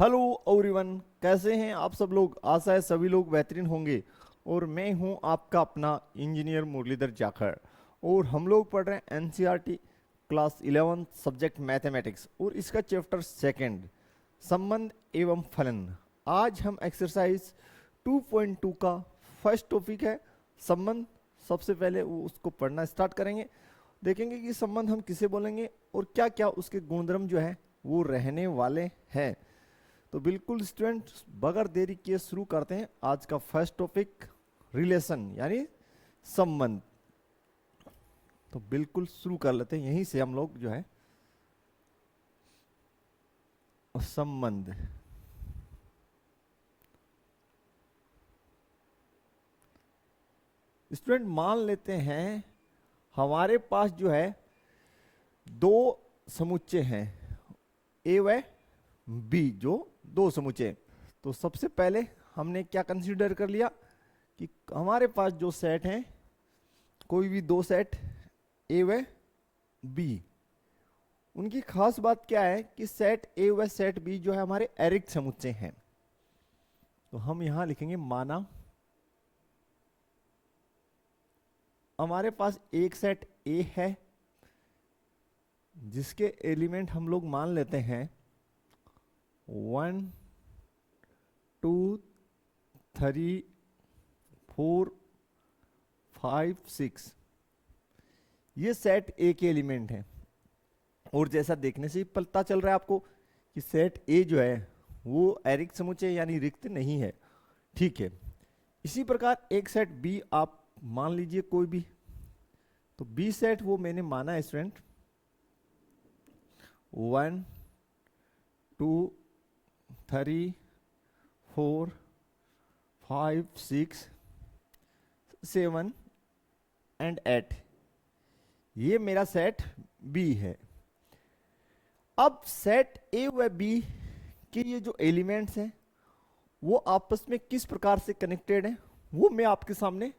Hello everyone, कैसे हैं आप सब लोग। आशा है सभी लोग बेहतरीन होंगे। और मैं हूं आपका अपना इंजीनियर मुरलीधर जाखड़। और हम लोग पढ़ रहे हैं एनसीईआरटी क्लास 11 सब्जेक्ट मैथमेटिक्स और इसका चैप्टर सेकंड संबंध एवं फलन। आज हम एक्सरसाइज 2.2 का फर्स्ट टॉपिक है संबंध। सबसे पहले वो उसको पढ़ना स्टार्ट करेंगे, देखेंगे कि संबंध हम किसे बोलेंगे और क्या क्या उसके गुणधर्म जो है वो रहने वाले हैं। तो बिल्कुल स्टूडेंट बगैर देरी किए शुरू करते हैं आज का फर्स्ट टॉपिक, रिलेशन यानी संबंध। तो बिल्कुल शुरू कर लेते हैं यहीं से हम लोग जो है संबंध। स्टूडेंट मान लेते हैं हमारे पास जो है दो समुच्चय हैं ए व बी, जो दो समुच्चय। तो सबसे पहले हमने क्या कंसीडर कर लिया कि हमारे पास जो सेट हैं, कोई भी दो सेट ए व बी, उनकी खास बात क्या है कि सेट ए व सेट बी जो है हमारे एरिक्त समुच्चय हैं। तो हम यहां लिखेंगे माना हमारे पास एक सेट ए है जिसके एलिमेंट हम लोग मान लेते हैं 1 2 3 4 5 6। ये सेट ए के एलिमेंट हैं। और जैसा देखने से ही पता चल रहा है आपको कि सेट ए जो है वो एरिक्त समुच्चय यानी रिक्त नहीं है। ठीक है, इसी प्रकार एक सेट बी आप मान लीजिए कोई भी। तो बी सेट वो मैंने माना है स्टूडेंट 1 2 3 4 5 6 7 एंड 8। ये मेरा सेट बी है। अब सेट ए व बी के ये जो एलिमेंट्स हैं वो आपस में किस प्रकार से कनेक्टेड हैं वो मैं आपके सामने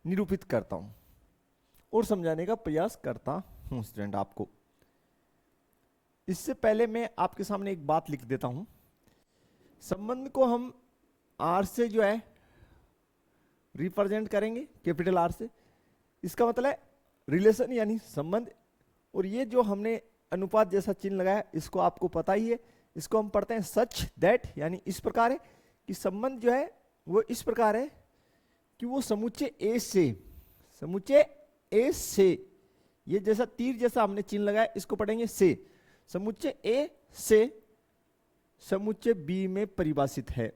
निरूपित करता हूं और समझाने का प्रयास करता हूं स्टूडेंट आपको। इससे पहले मैं आपके सामने एक बात लिख देता हूं। संबंध को हम आर से जो है रिप्रेजेंट करेंगे, कैपिटल आर से। इसका मतलब है रिलेशन यानी संबंध। और ये जो हमने अनुपात जैसा चिन्ह लगाया इसको आपको पता ही है। इसको हम पढ़ते हैं सच दैट, यानी इस प्रकार है कि संबंध जो है वो इस प्रकार है कि वो समुच्चय ए से, ये जैसा तीर जैसा हमने चिन्ह लगाया इसको पढ़ेंगे से, समुच्चय ए से समुच्चय बी में परिभाषित है।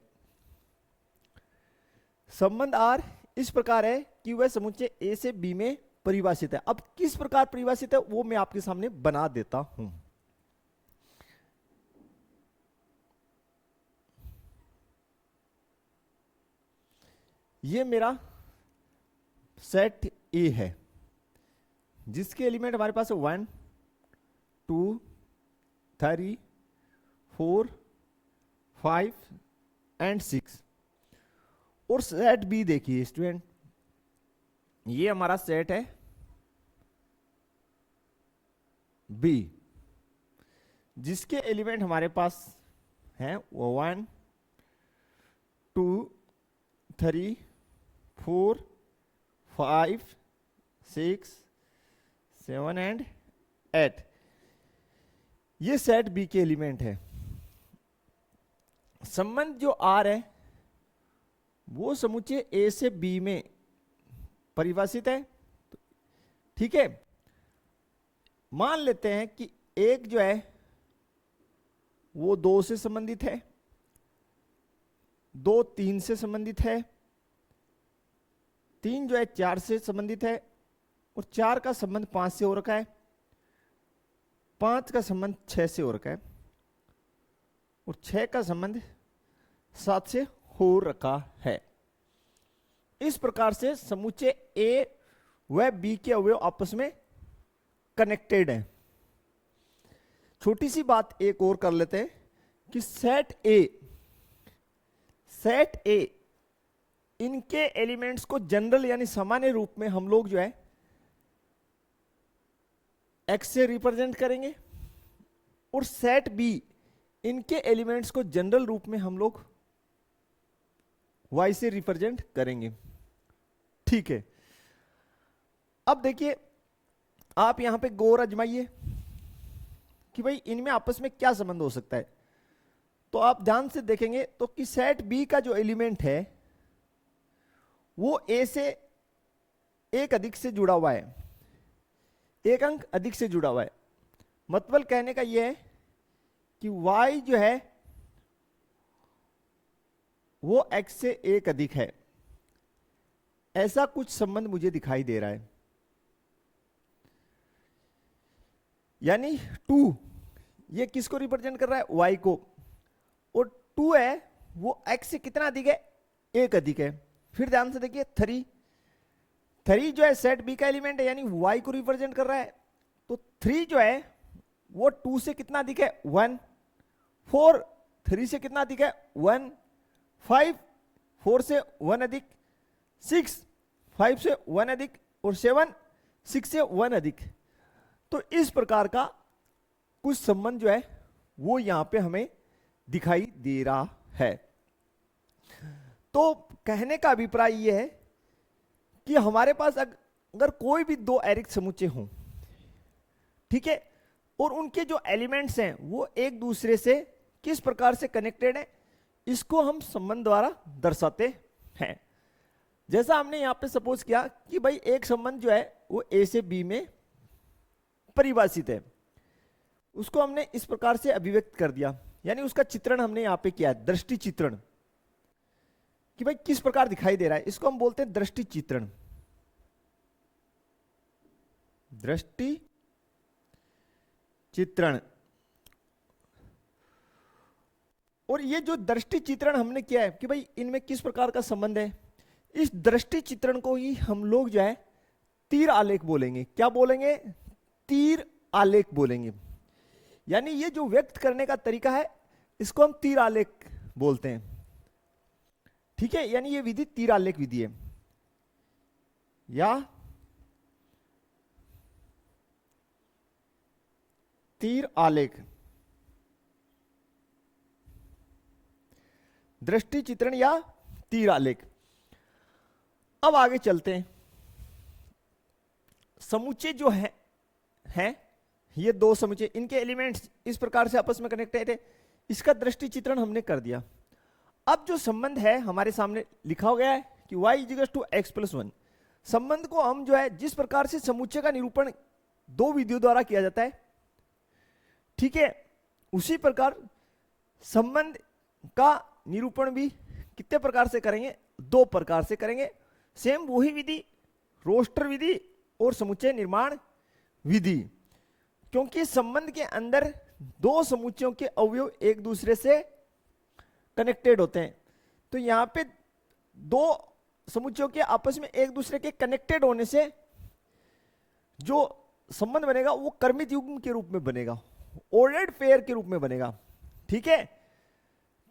संबंध आर इस प्रकार है कि वह समुच्चय ए से बी में परिभाषित है। अब किस प्रकार परिभाषित है वो मैं आपके सामने बना देता हूं। ये मेरा सेट ए है जिसके एलिमेंट हमारे पास है 1 2 3 4 5 एंड 6। और सेट बी देखिए स्टूडेंट, ये हमारा सेट है बी जिसके एलिमेंट हमारे पास हैं 1 2 3 4 5 6 7 एंड 8। ये सेट बी के एलिमेंट है। संबंध जो आर है वो समुच्चय ए से बी में परिभाषित है। ठीक है, मान लेते हैं कि एक जो है वो 2 से संबंधित है, 2 3 से संबंधित है, 3 जो है 4 से संबंधित है, और 4 का संबंध 5 से हो रखा है, 5 का संबंध 6 से हो रखा है, और 6 का संबंध 7 से हो रखा है। इस प्रकार से समुच्चय ए व बी के अवयव आपस में कनेक्टेड हैं। छोटी सी बात एक और कर लेते हैं कि सेट ए इनके एलिमेंट्स को जनरल यानी सामान्य रूप में हम लोग जो है एक्स से रिप्रेजेंट करेंगे, और सेट बी इनके एलिमेंट्स को जनरल रूप में हम लोग y से रिप्रेजेंट करेंगे। ठीक है, अब देखिए आप यहां पे गौर आजमाइए कि भाई इनमें आपस में क्या संबंध हो सकता है। तो आप ध्यान से देखेंगे तो कि सेट बी का जो एलिमेंट है वो ए से एक अधिक से जुड़ा हुआ है, एक अंक अधिक से जुड़ा हुआ है। मतलब कहने का यह है कि y जो है वो x से एक अधिक है, ऐसा कुछ संबंध मुझे दिखाई दे रहा है। यानी 2 ये किसको रिप्रेजेंट कर रहा है, y को, और 2 है वो x से कितना अधिक है, एक अधिक है। फिर ध्यान से देखिए 3 जो है सेट बी का एलिमेंट है, यानी y को रिप्रेजेंट कर रहा है। तो 3 जो है वो 2 से कितना अधिक है, 1। 4 3 से कितना अधिक है, 1। 5 4 से 1 अधिक, 6 5 से 1 अधिक, और 7 6 से 1 अधिक। तो इस प्रकार का कुछ संबंध जो है वो यहां पे हमें दिखाई दे रहा है। तो कहने का अभिप्राय यह है कि हमारे पास अगर कोई भी दो एरिक समुच्चय हों, ठीक है, और उनके जो एलिमेंट्स हैं वो एक दूसरे से किस प्रकार से कनेक्टेड है, इसको हम संबंध द्वारा दर्शाते हैं। जैसा हमने यहां पे सपोज किया कि भाई एक संबंध जो है वो ए से बी में परिभाषित है, उसको हमने इस प्रकार से अभिव्यक्त कर दिया, यानी उसका चित्रण हमने यहां पे किया है, दृष्टि चित्रण, कि भाई किस प्रकार दिखाई दे रहा है, इसको हम बोलते हैं दृष्टि चित्रण। दृष्टि चित्रण। और ये जो दृष्टि चित्रण हमने किया है कि भाई इनमें किस प्रकार का संबंध है, इस दृष्टि चित्रण को ही हम लोग जो है तीर आलेख बोलेंगे। क्या बोलेंगे, तीर आलेख बोलेंगे। यानी ये जो व्यक्त करने का तरीका है इसको हम तीर आलेख बोलते हैं। ठीक है, यानी ये विधि तीर आलेख विधि है या तीर आलेख, दृष्टि चित्रण या तीर आलेख। अब आगे चलते हैं। समुच्चय जो है ये दो समुच्चय, इनके एलिमेंट्स इस प्रकार से आपस में कनेक्टेड है, इसका दृष्टि चित्रण हमने कर दिया। अब जो संबंध है हमारे सामने लिखा हो गया है कि y = x+1। संबंध को हम जो है जिस प्रकार से समुच्चय का निरूपण दो विधियों द्वारा किया जाता है, ठीक है, उसी प्रकार संबंध का निरूपण भी कितने प्रकार से करेंगे, दो प्रकार से करेंगे। सेम वही विधि, रोस्टर विधि और समुच्चय निर्माण विधि। क्योंकि संबंध के अंदर दो समुच्चयों के अवयव एक दूसरे से कनेक्टेड होते हैं, तो यहां पे दो समुच्चयों के आपस में एक दूसरे के कनेक्टेड होने से जो संबंध बनेगा वो कर्मित युग्म के रूप में बनेगा, ऑर्डर्ड पेयर के रूप में बनेगा। ठीक है,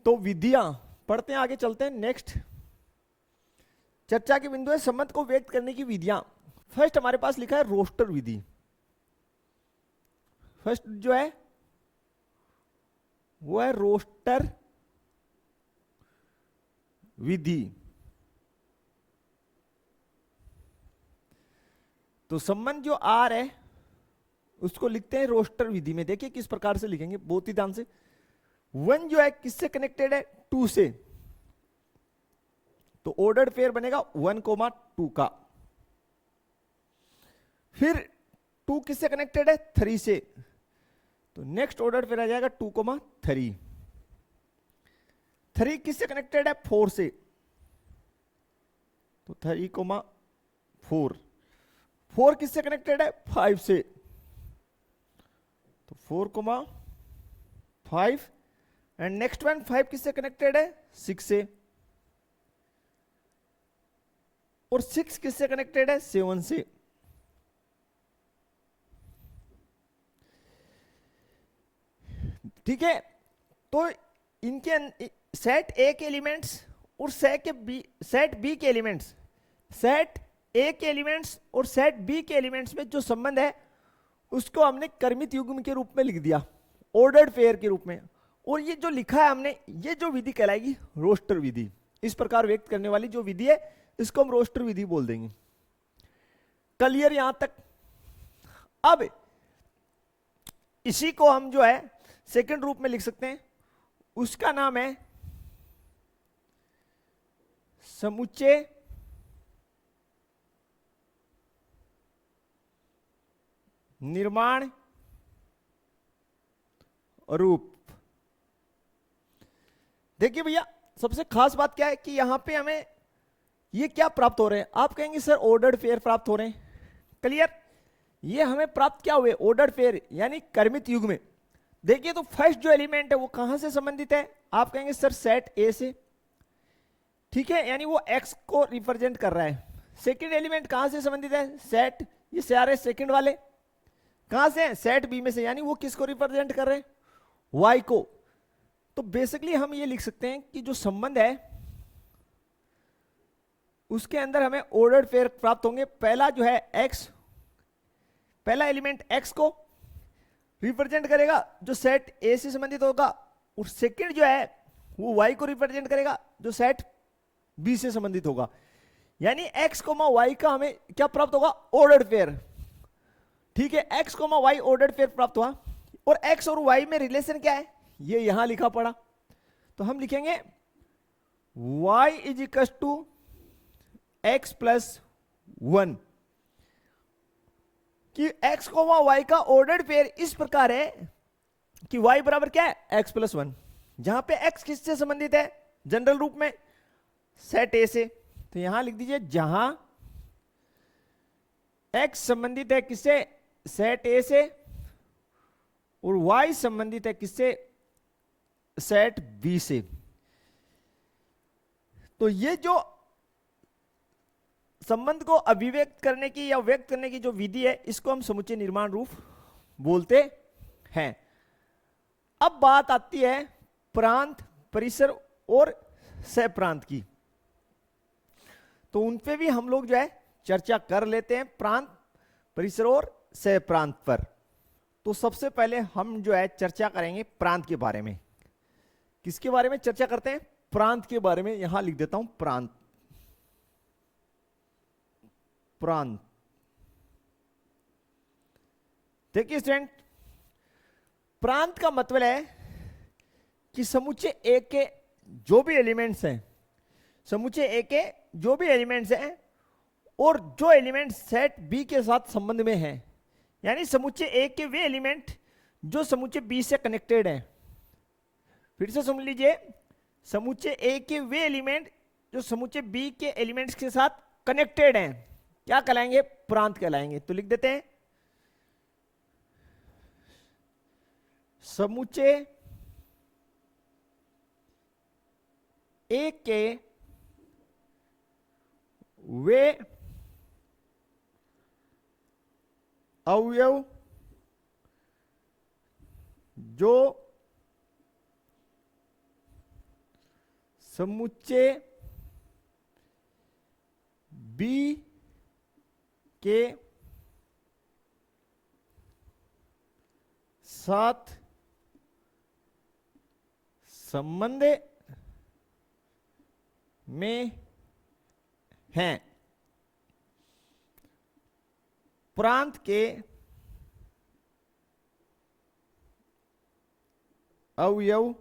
तो विधियां पढ़ते हैं, आगे चलते हैं। नेक्स्ट चर्चा के बिंदु है संबंध को व्यक्त करने की विधियां। फर्स्ट हमारे पास लिखा है रोस्टर विधि। फर्स्ट जो है वो है रोस्टर विधि। तो संबंध जो आर है उसको लिखते हैं रोस्टर विधि में। देखिए किस प्रकार से लिखेंगे, बहुत ही ध्यान से। 1 जो है किससे कनेक्टेड है, 2 से, तो ऑर्डर्ड पेयर बनेगा 1,2 का। फिर 2 किससे कनेक्टेड है, 3 से, तो नेक्स्ट ऑर्डर पेयर आ जाएगा 2,3। 3 किससे कनेक्टेड है, 4 से, तो 3,4। 4 किससे कनेक्टेड है, 5 से, तो 4,5। एंड नेक्स्ट वन 5 किससे कनेक्टेड है, 6 से, और 6 किससे कनेक्टेड है, 7 से। ठीक है, तो इनके सेट ए के एलिमेंट्स और सेट बी के एलिमेंट्स, सेट ए के एलिमेंट्स और सेट बी के एलिमेंट्स में जो संबंध है उसको हमने कर्मित युग्म के रूप में लिख दिया, ऑर्डर्ड पेयर के रूप में। और ये जो लिखा है हमने, ये जो विधि कहलाएगी रोस्टर विधि। इस प्रकार व्यक्त करने वाली जो विधि है इसको हम रोस्टर विधि बोल देंगे। क्लियर यहां तक? अब इसी को हम जो है सेकंड रूप में लिख सकते हैं, उसका नाम है समुच्चय निर्माण रूप। देखिए भैया, सबसे खास बात क्या है कि यहां पे हमें ये क्या प्राप्त हो रहे हैं? आप कहेंगे सर ऑर्डर्ड पेयर प्राप्त हो रहे हैं। क्लियर? ये हमें प्राप्त क्या हुए? ऑर्डर्ड पेयर यानी क्रमित युग्म। देखिए तो फर्स्ट जो एलिमेंट है वो कहां से संबंधित है? आप कहेंगे सर सेट ए से, ठीक है, यानी वो एक्स को रिप्रेजेंट कर रहा है। सेकंड एलिमेंट कहां से संबंधित है? सेट, ये सारे सेकंड वाले कहां से हैं? सेट बी में से, यानी वो किसको रिप्रेजेंट कर रहे हैं? वाई को। तो बेसिकली हम ये लिख सकते हैं कि जो संबंध है उसके अंदर हमें ऑर्डर्ड पेयर प्राप्त होंगे। पहला जो है एक्स, पहला एलिमेंट एक्स को रिप्रेजेंट करेगा जो सेट ए से संबंधित होगा, और सेकंड जो है वो वाई को रिप्रेजेंट करेगा जो सेट बी से संबंधित होगा। यानी एक्स कोमा वाई का हमें क्या प्राप्त होगा? Ordered pair. ठीक है, x comma y ordered pair प्राप्त हुआ। और एक्स और वाई में रिलेशन क्या है? ये यहां लिखा पड़ा, तो हम लिखेंगे y is equal to x plus 1, कि x कोमा y का ऑर्डर्ड पेयर इस प्रकार है कि y बराबर क्या है? x प्लस 1, जहां पे x किससे संबंधित है? जनरल रूप में सेट ए से। तो यहां लिख दीजिए जहां x संबंधित है किससे? सेट ए से, और y संबंधित है किससे? सेट बी से। तो ये जो संबंध को अभिव्यक्त करने की या व्यक्त करने की जो विधि है इसको हम समुच्चय निर्माण रूप बोलते हैं। अब बात आती है प्रांत, परिसर और सहप्रांत की। तो उन पे भी हम लोग जो है चर्चा कर लेते हैं, प्रांत, परिसर और सहप्रांत पर। तो सबसे पहले हम जो है चर्चा करेंगे प्रांत के बारे में। किसके बारे में चर्चा करते हैं? प्रांत के बारे में। यहां लिख देता हूं प्रांत। प्रांत, देखिए स्टूडेंट, प्रांत का मतलब है कि समुच्चय ए के जो भी एलिमेंट्स हैं, समुच्चय ए के जो भी एलिमेंट्स हैं और जो एलिमेंट सेट बी के साथ संबंध में हैं, यानी समुच्चय ए के वे एलिमेंट जो समुच्चय बी से कनेक्टेड हैं। फिर से सुन लीजिए, समुच्चय ए के वे एलिमेंट जो समुच्चय बी के एलिमेंट्स के साथ कनेक्टेड हैं, क्या कहलाएंगे? प्रांत कहलाएंगे। तो लिख देते हैं समुच्चय ए के वे अवयव जो समुच्चय बी के साथ संबंध में हैं। प्रांत के अवयव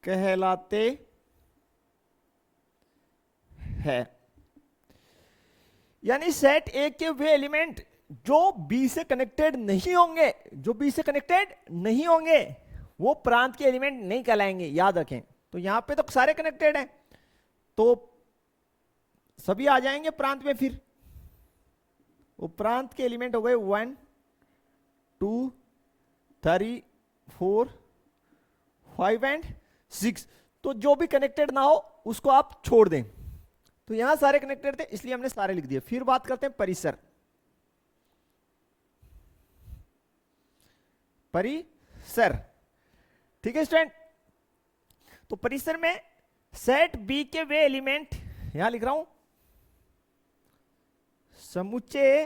कहलाते हैं। यानी सेट ए के वे एलिमेंट जो बी से कनेक्टेड नहीं होंगे, जो बी से कनेक्टेड नहीं होंगे वो प्रांत के एलिमेंट नहीं कहलाएंगे, याद रखें। तो यहां पे तो सारे कनेक्टेड हैं, तो सभी आ जाएंगे प्रांत में। फिर वो प्रांत के एलिमेंट हो गए 1 2 3 4 5 एंड 6। तो जो भी कनेक्टेड ना हो उसको आप छोड़ दें। तो यहां सारे कनेक्टेड थे इसलिए हमने सारे लिख दिए। फिर बात करते हैं परिसर। परिसर, ठीक है स्टूडेंट। तो परिसर में सेट बी के वे एलिमेंट, यहां लिख रहा हूं समुच्चय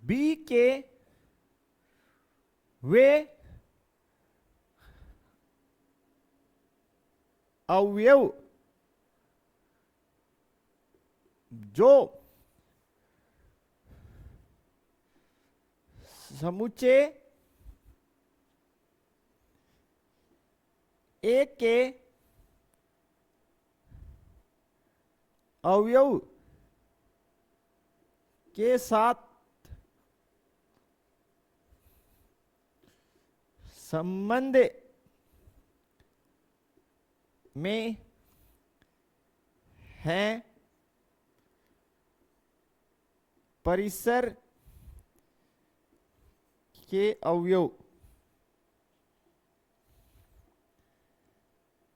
बी के वे अवयव जो समुच्चय ए के अवयव के साथ संबंध में हैं, परिसर के अवयव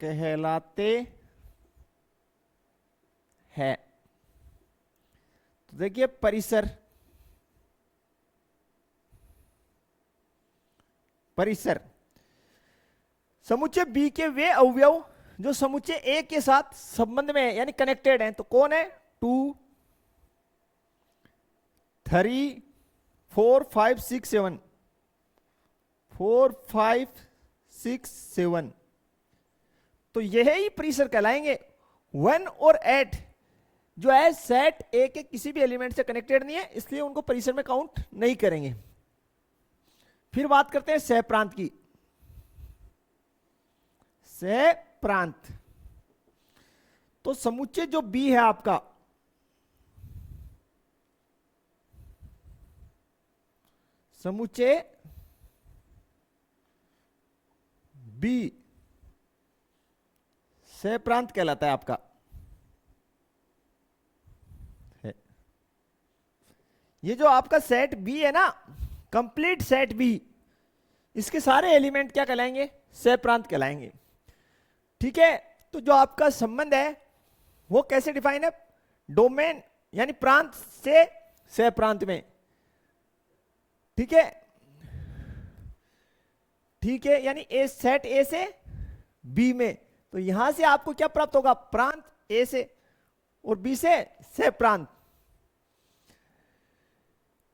कहलाते हैं। तो देखिए परिसर, परिसर समुच्चय बी के वे अवयव जो समुच्चय ए के साथ संबंध में है यानी कनेक्टेड हैं। तो कौन है? 2 3 4 5 6 7 4 5 6 7 तो यह ही परिसर कहलाएंगे। 1 और 8 जो है सेट ए के किसी भी एलिमेंट से कनेक्टेड नहीं है, इसलिए उनको परिसर में काउंट नहीं करेंगे। फिर बात करते हैं सह प्रांत की। सह प्रांत तो समुच्चय जो बी है आपका, समुच्चय बी सह प्रांत कहलाता है आपका। है ये जो आपका सेट बी है ना, कंप्लीट सेट बी, इसके सारे एलिमेंट क्या कहलाएंगे? सह प्रांत कहलाएंगे। ठीक है, तो जो आपका संबंध है वो कैसे डिफाइन है? डोमेन यानी प्रांत से सह प्रांत में। ठीक है, ठीक है, यानी ए सेट ए से बी में। तो यहां से आपको क्या प्राप्त होगा? प्रांत ए से और बी से सह प्रांत।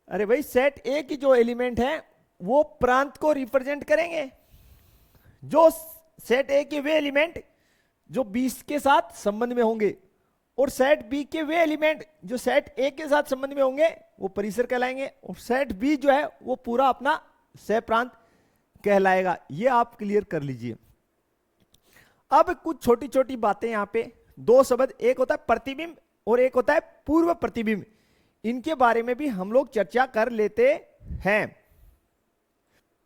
अरे भाई सेट ए की जो एलिमेंट है वो प्रांत को रिप्रेजेंट करेंगे, जो सेट ए के वे एलिमेंट जो बी के साथ संबंध में होंगे, और सेट बी के वे एलिमेंट जो सेट ए के साथ संबंध में होंगे वो परिसर कहलाएंगे, और सेट बी जो है वो पूरा अपना सह प्रांत कहलाएगा। ये आप क्लियर कर लीजिए। अब कुछ छोटी छोटी बातें यहां पे, दो शब्द, एक होता है प्रतिबिंब और एक होता है पूर्व प्रतिबिंब, इनके बारे में भी हम लोग चर्चा कर लेते हैं।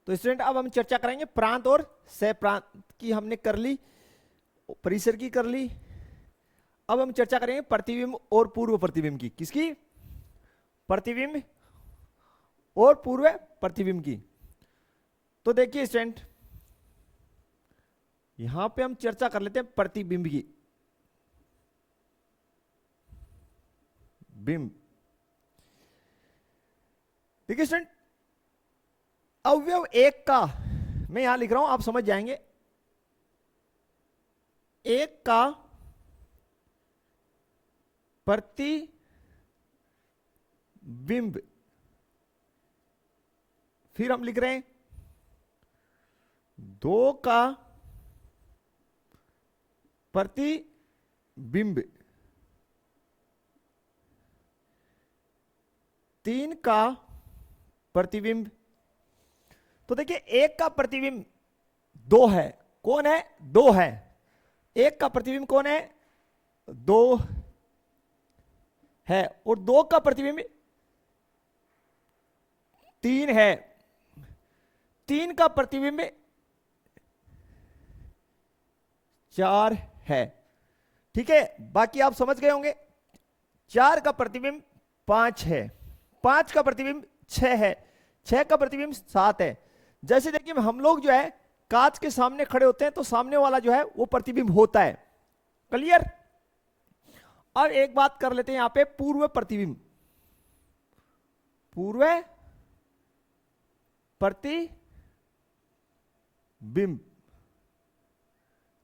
तो स्टूडेंट अब हम चर्चा करेंगे प्रांत और सह प्रांत की, हमने कर ली, परिसर की कर ली। अब हम चर्चा करेंगे प्रतिबिंब और पूर्व प्रतिबिंब की। किसकी? प्रतिबिंब और पूर्व प्रतिबिंब की। तो देखिए स्टूडेंट, यहां पे हम चर्चा कर लेते हैं प्रतिबिंब की। बिंब, देखिए स्टूडेंट, अवयव एक का, मैं यहां लिख रहा हूं, आप समझ जाएंगे। एक का प्रतिबिंब, फिर हम लिख रहे हैं दो का प्रतिबिंब, तीन का प्रतिबिंब। तो देखिए एक का प्रतिबिंब दो है, कौन है? दो है। एक का प्रतिबिंब कौन है? दो है, और दो का प्रतिबिंब तीन है, तीन का प्रतिबिंब चार है। ठीक है, बाकी आप समझ गए होंगे। चार का प्रतिबिंब पांच है, पांच का प्रतिबिंब छह है, छह का प्रतिबिंब सात है। जैसे देखिए हम लोग जो है कांच के सामने खड़े होते हैं तो सामने वाला जो है वो प्रतिबिंब होता है। क्लियर? अब एक बात कर लेते हैं यहां पे पूर्व प्रतिबिंब। पूर्व प्रतिबिंब,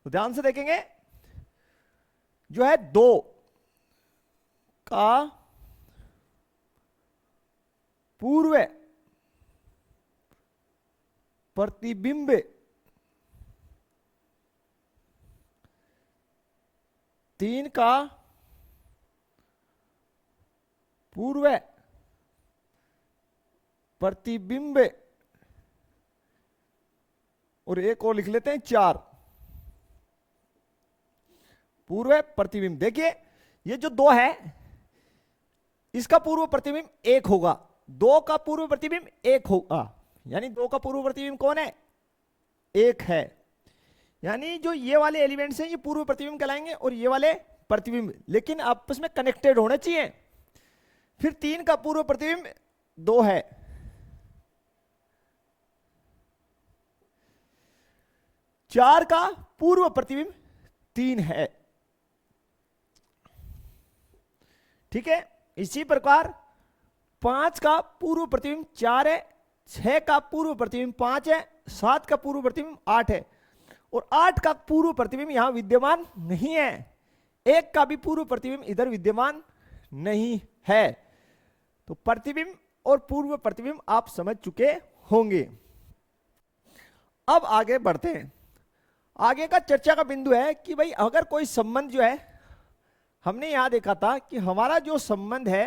तो ध्यान से देखेंगे, जो है दो का पूर्व प्रतिबिंब तीन का पूर्व प्रतिबिंब, और एक और लिख लेते हैं 4 पूर्व प्रतिबिंब। देखिए ये जो 2 है इसका पूर्व प्रतिबिंब 1 होगा, 2 का पूर्व प्रतिबिंब 1 होगा, यानी 2 का पूर्व प्रतिबिंब कौन है? 1 है। यानी जो ये वाले एलिमेंट्स हैं ये पूर्व प्रतिबिंब कहलाएंगे और ये वाले प्रतिबिंब, लेकिन आपस में कनेक्टेड होने चाहिए। फिर 3 का पूर्व प्रतिबिंब 2 है, 4 का पूर्व प्रतिबिंब 3 है। ठीक है, इसी प्रकार 5 का पूर्व प्रतिबिंब 4 है, 6 का पूर्व प्रतिबिंब 5 है, 7 का पूर्व प्रतिबिंब 8 है, और 8 का पूर्व प्रतिबिंब यहां विद्यमान नहीं है, 1 का भी पूर्व प्रतिबिंब इधर विद्यमान नहीं है। तो प्रतिबिंब और पूर्व प्रतिबिंब आप समझ चुके होंगे। अब आगे बढ़ते हैं। आगे का चर्चा का बिंदु है कि भाई अगर कोई संबंध जो है, हमने यहां देखा था कि हमारा जो संबंध है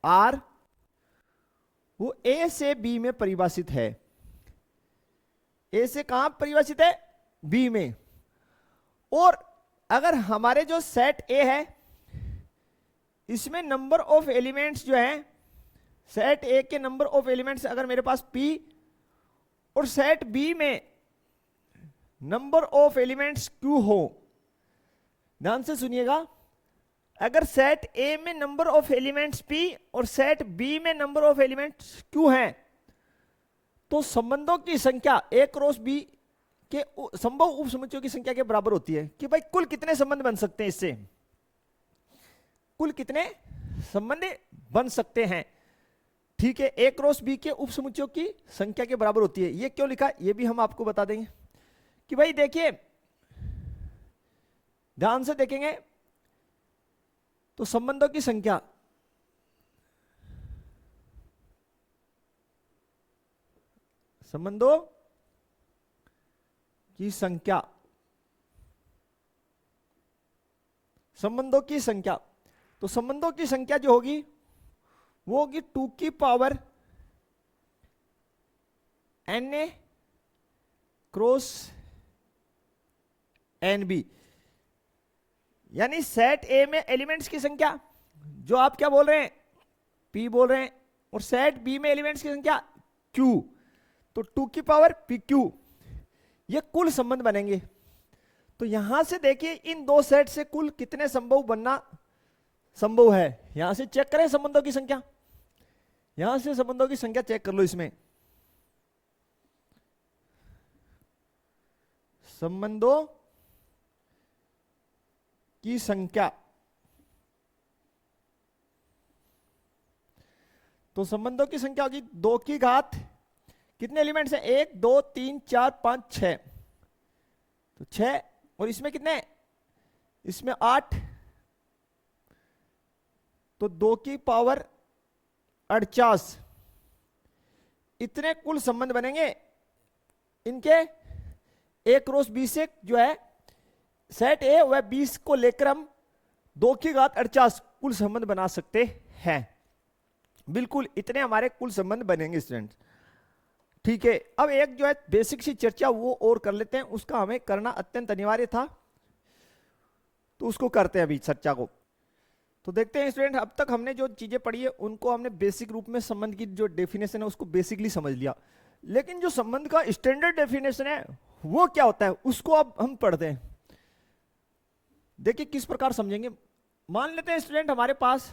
आर वो ए से बी में परिभाषित है। ए से कहां परिभाषित है? बी में। और अगर हमारे जो सेट ए है इसमें नंबर ऑफ एलिमेंट्स जो है, सेट ए के नंबर ऑफ एलिमेंट्स अगर मेरे पास पी, और सेट बी में नंबर ऑफ एलिमेंट्स क्यू हो, ध्यान से सुनिएगा, अगर सेट ए में नंबर ऑफ एलिमेंट्स पी और सेट बी में नंबर ऑफ एलिमेंट्स क्यू हैं, तो संबंधों की संख्या ए क्रॉस बी के संभव उप समुच्चयों की संख्या के बराबर होती है। कि भाई कुल कितने संबंध बन सकते हैं, इससे कुल कितने संबंध बन सकते हैं। ठीक है, ए क्रॉस बी के उप समुच्चयों की संख्या के बराबर होती है। ये क्यों लिखा ये भी हम आपको बता देंगे। कि भाई देखिए ध्यान से देखेंगे तो संबंधों की संख्या, संबंधों की संख्या, संबंधों की संख्या, तो संबंधों की संख्या जो होगी वो होगी 2 की power n a cross n b. यानी सेट ए में एलिमेंट्स की संख्या जो आप क्या बोल रहे हैं, पी बोल रहे हैं, और सेट बी में एलिमेंट्स की संख्या क्यू, तो 2 की पावर पी क्यू, ये कुल संबंध बनेंगे। तो यहां से देखिए इन दो सेट से कुल कितने संभव बनना संभव है, यहां से चेक करें संबंधों की संख्या, यहां से संबंधों की संख्या चेक कर लो। इसमें संबंधों की संख्या, तो संबंधों की संख्या होगी 2 की घात, कितने एलिमेंट्स हैं, 1 2 3 4 5 6, तो 6, और इसमें कितने, इसमें 8, तो 2 की पावर 48, इतने कुल संबंध बनेंगे इनके ए क्रॉस बी से। जो है सेट ए व 20 को लेकर हम 2 की घात 48 कुल संबंध बना सकते हैं। बिल्कुल इतने हमारे कुल संबंध बनेंगे स्टूडेंट्स। ठीक है, अब एक जो है बेसिक सी चर्चा वो और कर लेते हैं, उसका हमें करना अत्यंत अनिवार्य था, तो उसको करते हैं अभी चर्चा को। तो देखते हैं स्टूडेंट, अब तक हमने जो चीजें पढ़ी है उनको हमने बेसिक रूप में संबंध की जो डेफिनेशन है उसको बेसिकली समझ लिया, लेकिन जो संबंध का स्टैंडर्ड डेफिनेशन है वो क्या होता है उसको अब हम पढ़ते हैं। देखिए किस प्रकार समझेंगे। मान लेते हैं स्टूडेंट हमारे पास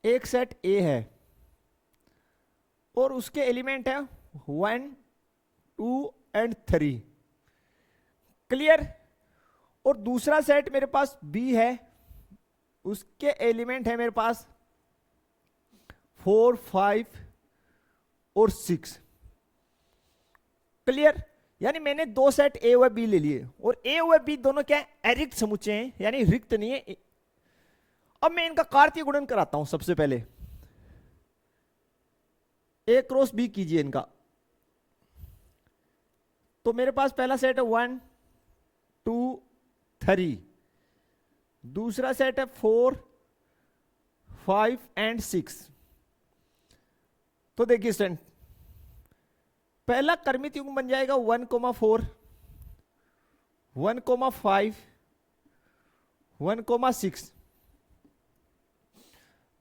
एक सेट ए है और उसके एलिमेंट है 1 2 एंड 3, क्लियर। और दूसरा सेट मेरे पास बी है, उसके एलिमेंट है मेरे पास 4 5 और 6, क्लियर। यानी मैंने दो सेट ए व बी ले लिए, और ए व बी दोनों क्या है, अरिक्त समुच्चय हैं, यानी रिक्त नहीं है। अब मैं इनका कार्तीय गुणन कराता हूं। सबसे पहले ए क्रॉस बी कीजिए इनका। तो मेरे पास पहला सेट है 1 2 3, दूसरा सेट है 4 5 एंड 6। तो देखिए स्टूडेंट, पहला क्रमित युग्म बन जाएगा 1,4 1,5 1,6।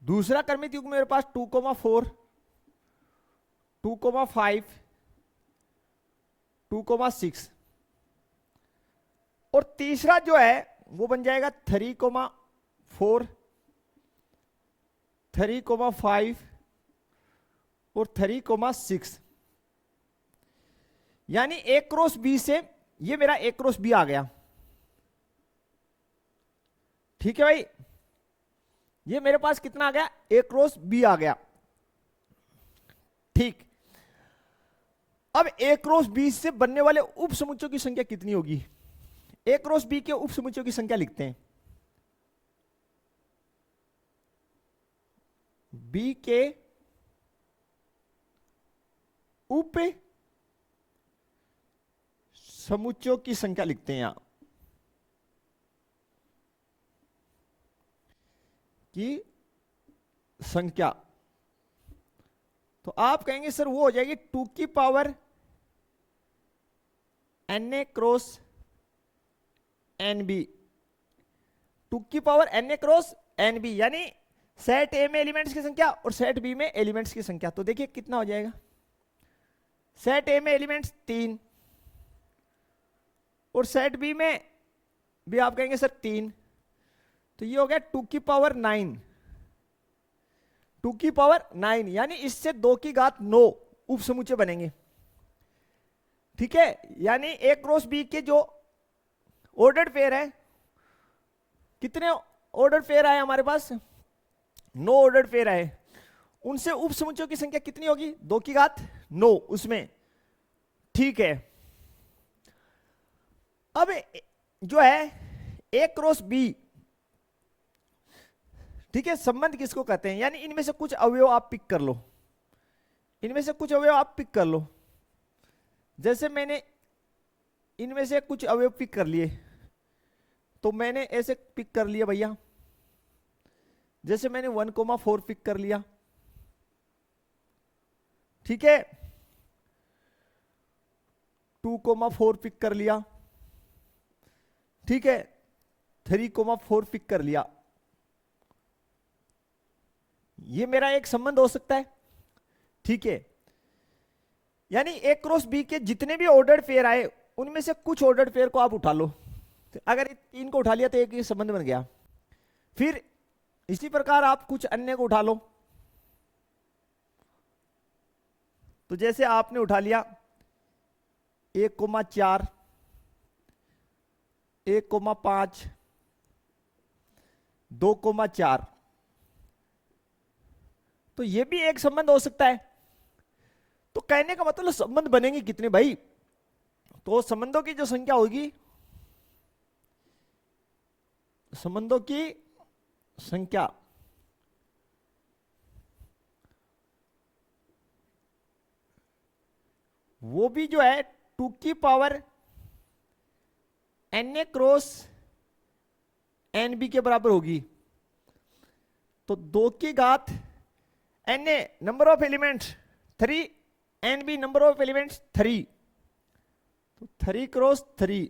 दूसरा क्रमित युग्म मेरे पास 2,4 2,5 2,6। और तीसरा जो है वो बन जाएगा 3,4 3,5 और 3,6। यानी ए क्रॉस बी से ये मेरा ए क्रॉस बी आ गया। ठीक है भाई, ये मेरे पास कितना आ गया, ए क्रॉस बी आ गया। ठीक, अब ए क्रॉस बी से बनने वाले उप समुच्चयों की संख्या कितनी होगी? ए क्रॉस बी के उप समुच्चयों की संख्या लिखते हैं। बी के उप समुच्चयों की संख्या लिखते हैं यहां की संख्या। तो आप कहेंगे सर वो हो जाएगी 2 की power n a cross n b. 2 की power n a cross n b, यानी सेट ए में एलिमेंट्स की संख्या और सेट बी में एलिमेंट्स की संख्या। तो देखिए कितना हो जाएगा, सेट ए में एलिमेंट्स 3 और सेट बी में भी आप कहेंगे सर 3। तो ये हो गया 2 की पावर 9 2 की पावर 9, यानी इससे 2 की घात 9 उप समुच्चय बनेंगे। ठीक है, यानी ए क्रॉस बी के जो ऑर्डर्ड पेयर है, कितने ऑर्डर्ड पेयर आए हमारे पास? 9 ऑर्डर्ड पेयर आए। उनसे उप समुच्चयों की संख्या कितनी होगी? 2 की घात 9 उसमें। ठीक है, अब जो है ए क्रॉस बी, ठीक है, संबंध किसको कहते हैं? यानी इनमें से कुछ अवयव आप पिक कर लो, इनमें से कुछ अवयव आप पिक कर लो। जैसे मैंने इनमें से कुछ अवयव पिक कर लिए, तो मैंने ऐसे पिक कर लिया भैया। जैसे मैंने 1,4 पिक कर लिया, ठीक है, 2,4 पिक कर लिया, ठीक है, 3,4 पिक कर लिया। ये मेरा एक संबंध हो सकता है। ठीक है, यानी ए क्रॉस बी के जितने भी ऑर्डर्ड पेयर आए उनमें से कुछ ऑर्डर्ड पेयर को आप उठा लो। तो अगर 3 को उठा लिया तो एक ये संबंध बन गया। फिर इसी प्रकार आप कुछ अन्य को उठा लो। तो जैसे आपने उठा लिया 1,4 1,5 2,4, तो ये भी एक संबंध हो सकता है। तो कहने का मतलब संबंध बनेंगे कितने भाई? तो संबंधों की जो संख्या होगी, संबंधों की संख्या वो भी जो है 2 की power n a cross n b के बराबर होगी। तो 2 की घात n a number of elements 3, n b number of elements 3, तो 3 क्रॉस 3,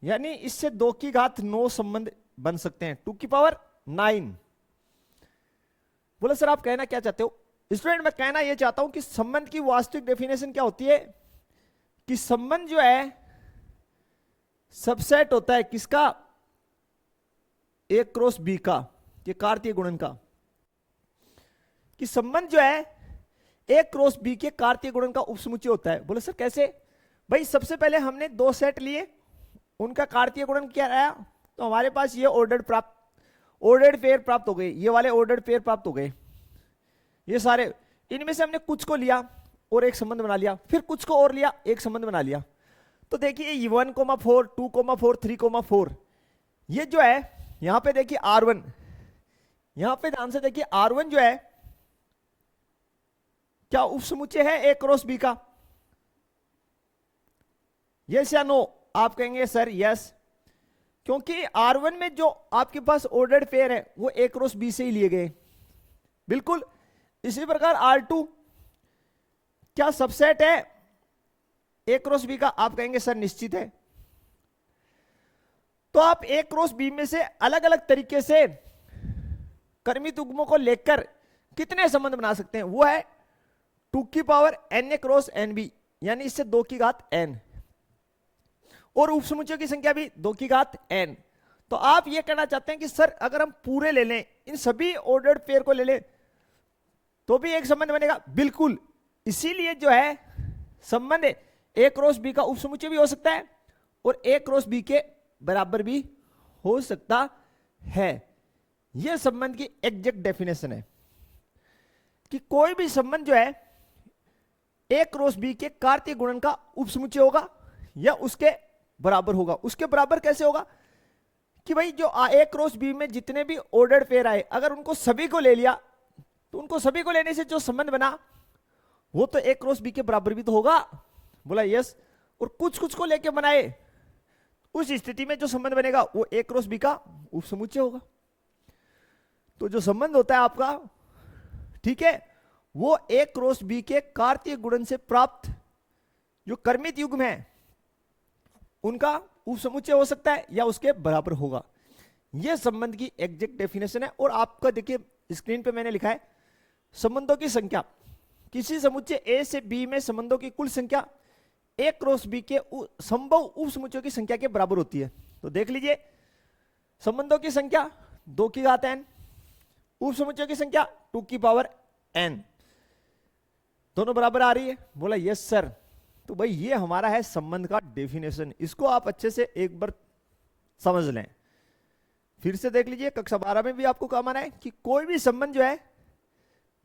यानी इससे 2 की घात 9 संबंध बन सकते हैं। 2 की पावर 9। बोले सर आप कहना क्या चाहते हो? स्टूडेंट मैं कहना यह चाहता हूं कि संबंध की वास्तविक डेफिनेशन क्या होती है कि संबंध जो है सबसेट होता है किसका? ए क्रॉस बी का, ये कार्तीय गुणन का। कि संबंध जो है ए क्रॉस बी के कार्तीय गुणन का उपसमुच्चय होता है। बोले सर कैसे? भाई सबसे पहले हमने 2 सेट लिए, उनका कार्तीय गुणन क्या आया? तो हमारे पास ये ऑर्डर्ड पेयर प्राप्त हो गए, ये वाले ऑर्डर्ड पेयर प्राप्त हो गए। ये सारे, इनमें से हमने कुछ को लिया और एक संबंध बना लिया, फिर कुछ को और लिया, एक संबंध बना लिया। तो देखिए 1,4 2,4 3,4, ये जो है यहां पे देखिए R1 यहां पे ध्यान से देखिए R1 जो है क्या उपसमुच्चय है ए क्रॉस बी का? यस या नो? आप कहेंगे सर यस, क्योंकि R1 में जो आपके पास ऑर्डर्ड पेयर है वो ए क्रॉस बी से ही लिए गए। बिल्कुल इसी प्रकार R2 क्या सबसेट है ए क्रॉस बी का? आप कहेंगे सर निश्चित है। तो आप ए क्रॉस बी में से अलग अलग तरीके से कर्मित युग्मों को लेकर कितने संबंध बना सकते हैं? वो है 2 की पावर n ए क्रॉस एन बी, यानी इससे 2 की घात n, और उपसमुच्चयों की संख्या भी 2 की घात n। तो आप ये कहना चाहते हैं कि सर अगर हम पूरे ले लें, इन सभी ऑर्डर्ड पेयर को ले लें, तो भी एक संबंध बनेगा? बिल्कुल, इसीलिए जो है संबंध ए क्रॉस बी का उपसमुच्चय भी हो सकता है और ए क्रॉस बी के बराबर भी हो सकता है। यह संबंध की एग्जैक्ट डेफिनेशन है कि कोई भी संबंध जो है ए क्रॉस बी के कार्तीय गुणन का उपसमुच्चय होगा या उसके बराबर होगा। उसके बराबर कैसे होगा? कि भाई जो ए क्रॉस बी में जितने भी ऑर्डर्ड पेयर आए, अगर उनको सभी को ले लिया तो उनको सभी को लेने से जो संबंध बना वो तो ए क्रॉस बी के बराबर भी तो होगा। बोला यस। और कुछ कुछ को लेके बनाए, उस स्थिति में जो संबंध बनेगा वो ए क्रॉस बी का उपसमुच्चय होगा। तो जो संबंध होता है आपका, ठीक है, वो ए क्रॉस बी के कार्तीय गुणन से प्राप्त जो कर्मित युग्म है उनका उपसमुच्चय हो सकता है या उसके बराबर होगा। यह संबंध की एग्जैक्ट डेफिनेशन है। और आपका देखिए स्क्रीन पे मैंने लिखा है संबंधों की संख्या किसी समुच्चय ए से बी में संबंधों की कुल संख्या ए क्रॉस बी के संभव उपसमुच्चयों की संख्या के बराबर होती है। तो देख लीजिए संबंधों की संख्या 2 की घात n, उपसमुच्चयों की संख्या 2 की पावर n, दोनों बराबर आ रही है। बोला यस सर। तो भाई ये हमारा है संबंध का डेफिनेशन, इसको आप अच्छे से एक बार समझ लें। फिर से देख लीजिए कक्षा 12 में भी आपको काम आना है कि कोई भी संबंध जो है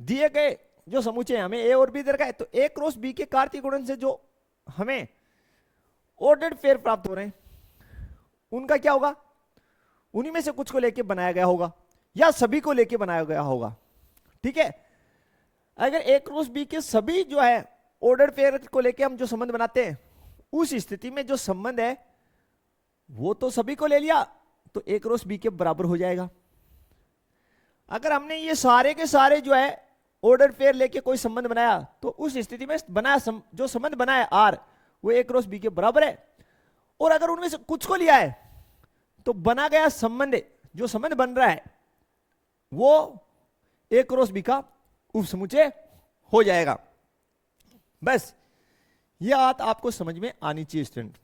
दिए गए जो समुच्चय हमें ए और बी दे रखा है, तो ए क्रॉस बी के कार्तीय गुणन से जो हमें ऑर्डर्ड पेयर प्राप्त हो रहे हैं उनका क्या होगा? उन्हीं में से कुछ को लेके बनाया गया होगा या सभी को लेके बनाया गया होगा। ठीक है, अगर ए क्रॉस बी के सभी जो है ऑर्डर्ड पेयर को लेके हम जो संबंध बनाते हैं, उस स्थिति में जो संबंध है वो तो सभी को ले लिया तो ए क्रॉस बी के बराबर हो जाएगा। अगर हमने ये सारे के सारे जो है ऑर्डर पेयर लेके कोई संबंध बनाया तो उस स्थिति में बनाया जो संबंध बना है आर वो ए क्रॉस बी के बराबर है। और अगर उनमें से कुछ को लिया है तो बना गया संबंध, जो संबंध बन रहा है वो ए क्रॉस बी का उपसमुच्चय हो जाएगा। बस यह बात आपको समझ में आनी चाहिए स्टूडेंट।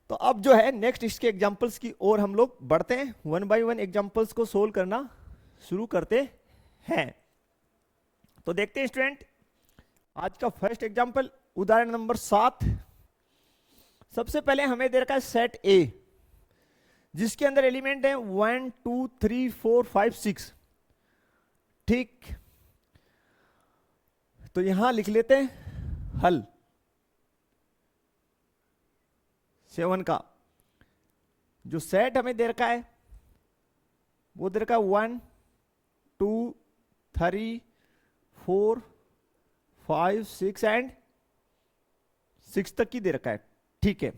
तो अब जो है नेक्स्ट इसके एग्जांपल्स की ओर हम लोग बढ़ते हैं, 1 बाय 1 एग्जांपल्स को सोल्व करना शुरू करते हैं। तो देखते हैं स्टूडेंट आज का फर्स्ट एग्जांपल उदाहरण नंबर 7। सबसे पहले हमें दे रखा है सेट ए जिसके अंदर एलिमेंट है 1 2 3 4 5 6। ठीक, तो यहां लिख लेते हैं हल 7 का। जो सेट हमें दे रखा है वो दे रखा है 1 2 3 4 5 6 एंड 6 तक की दे रखा है। ठीक है,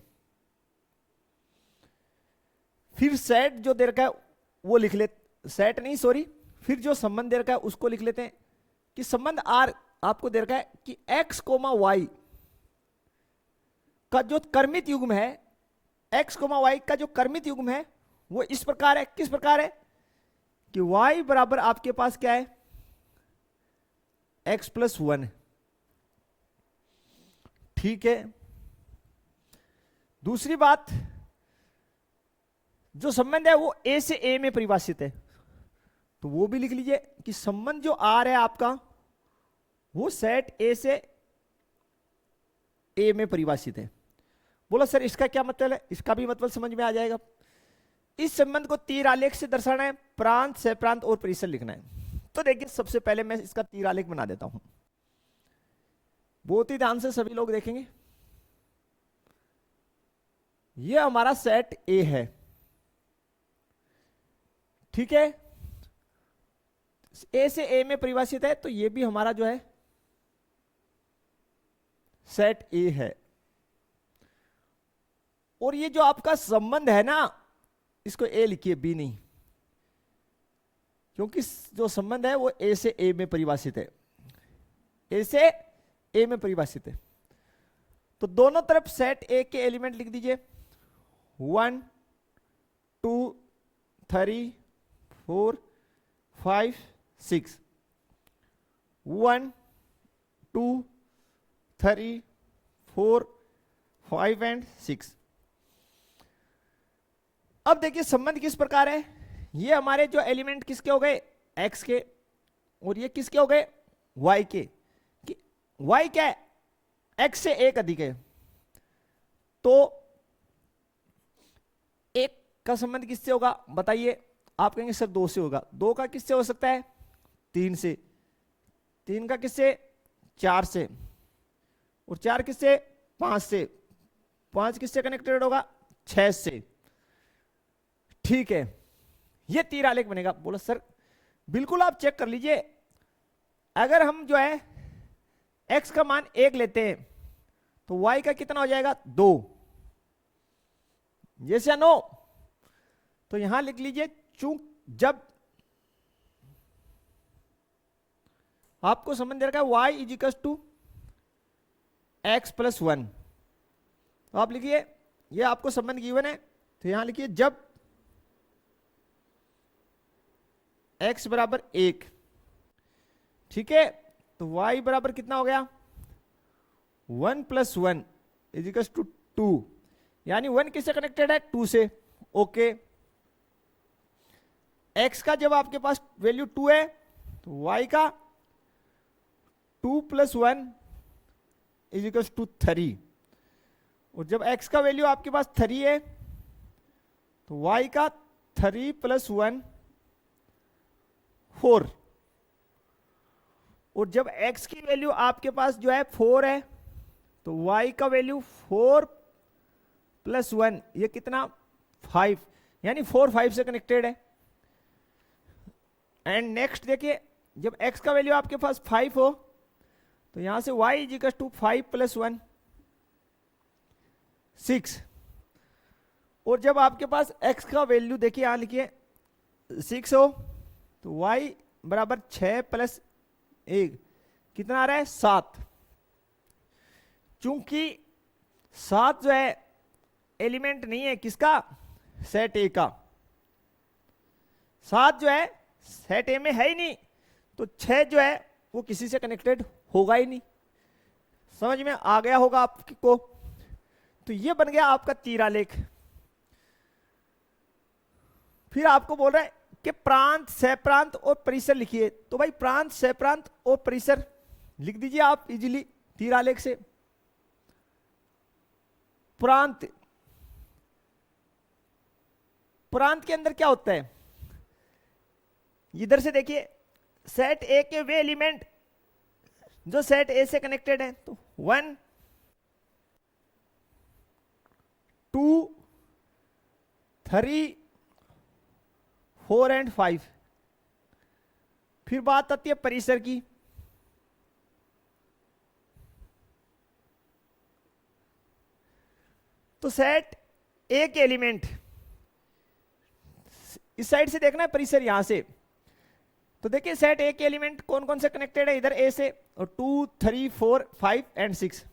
फिर सेट जो दे रखा है वो लिख ले, सेट नहीं सॉरी, फिर जो संबंध दे रखा है उसको लिख लेते हैं कि संबंध आर आपको दे रखा है कि x, y का जो कर्मित युग्म है, x, y का जो कर्मित युग्म है वो इस प्रकार है। किस प्रकार है कि y बराबर आपके पास क्या है x प्लस 1। ठीक है, दूसरी बात जो संबंध है वो a से a में परिभाषित है, तो वो भी लिख लीजिए कि संबंध जो R है आपका वो सेट A से A में परिभाषित है। बोला सर इसका क्या मतलब है? इसका भी मतलब समझ में आ जाएगा। इस संबंध को तीर आलेख से दर्शाना है, प्रांत से प्रांत और परिसर लिखना है। तो देखिए सबसे पहले मैं इसका तीर आलेख बना देता हूं, बहुत ही ध्यान से सभी लोग देखेंगे। यह हमारा सेट ए है, ठीक है। ए से ए में परिभाषित है, तो ये भी हमारा जो है सेट ए है। और ये जो आपका संबंध है ना, इसको ए लिखिए, बी नहीं, क्योंकि जो संबंध है वो ए से ए में परिभाषित है, ए से ए में परिभाषित है। तो दोनों तरफ सेट ए के एलिमेंट लिख दीजिए, 1 2 3 4 5 6, 1 2 3 4 5 एंड 6। अब देखिए संबंध किस प्रकार है, ये हमारे जो एलिमेंट किसके हो गए, x के, और ये किसके हो गए, y के। y क्या है, x से एक अधिक है, तो एक का संबंध किससे होगा बताइए, आप कहेंगे सर 2 से होगा, 2 का किससे हो सकता है, 3 से, 3 का किससे, 4 से, और 4 किससे, 5 से, 5 किससे कनेक्टेड होगा, 6 से। ठीक है, ये तीर आलेख बनेगा। बोलो सर बिल्कुल, आप चेक कर लीजिए, अगर हम जो है x का मान 1 लेते हैं तो y का कितना हो जाएगा, 2। यस या नो? तो यहां लिख लीजिए, चूंकि जब आपको समझ दे रखा है y is equal to x plus 1, तो आप लिखिए, ये आपको संबंध गिवन है, तो यहां लिखिए जब x बराबर 1, ठीक है, तो y बराबर कितना हो गया, 1 प्लस 1 इज इक्वल टू 2, यानी 1 किससे कनेक्टेड है, 2 से। ओके, x का जब आपके पास वैल्यू 2 है तो y का 2 प्लस 1 इज इक्वल टू 3, और जब x का वैल्यू आपके पास 3 है तो y का 3 प्लस 1 4, और जब x की वैल्यू आपके पास जो है 4 है तो y का वैल्यू 4 प्लस 1, ये कितना, 5, यानी 4 5 से कनेक्टेड है। एंड नेक्स्ट देखिए, जब x का वैल्यू आपके पास 5 हो तो यहां से y is equal to 5 plus 1 6, और जब आपके पास x का वैल्यू देखिए यहां लिखिए 6 हो तो y बराबर 6 प्लस 1 कितना आ रहा है, 7। चूंकि 7 जो है एलिमेंट नहीं है किसका, सेट ए का, 7 जो है सेट ए में है ही नहीं, तो 6 जो है वो किसी से कनेक्टेड होगा ही नहीं। समझ में आ गया होगा आपको? तो ये बन गया आपका तीरालेख। फिर आपको बोल रहा है कि प्रांत, सहप्रांत और परिसर लिखिए, तो भाई प्रांत, सहप्रांत और परिसर लिख दीजिए आप इजीली तीरालेख से। प्रांत, प्रांत के अंदर क्या होता है, इधर से देखिए सेट ए के वे एलिमेंट जो सेट ए से कनेक्टेड है, तो 1 2 3 4 एंड 5। फिर बात आती है परिसर की, तो सेट ए के एलिमेंट इस साइड से देखना है, परिसर यहां से, तो देखिए सेट ए के एलिमेंट कौन कौन से कनेक्टेड है इधर ए से, और 2 3 4 5 एंड 6,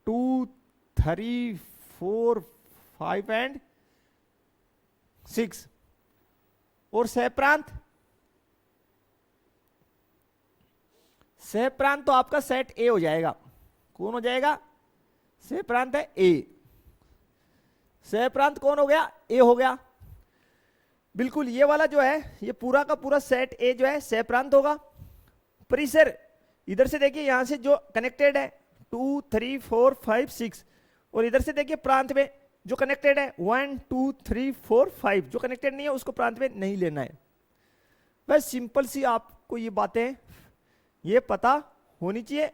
2 3 4 5 एंड 6। और सहप्रांत, सहप्रांत तो आपका सेट ए हो जाएगा, कौन हो जाएगा, सहप्रांत है ए, सहप्रांत कौन हो गया, ए हो गया। बिल्कुल ये वाला जो है ये पूरा का पूरा सेट ए जो है सहप्रांत होगा। परिसर इधर से देखिए यहां से जो कनेक्टेड है 2 3 4 5 6, और इधर से देखिए प्रांत में जो कनेक्टेड है 1 2 3 4 5, जो कनेक्टेड नहीं है उसको प्रांत में नहीं लेना है। बस सिंपल सी आपको ये बातें ये पता होनी चाहिए।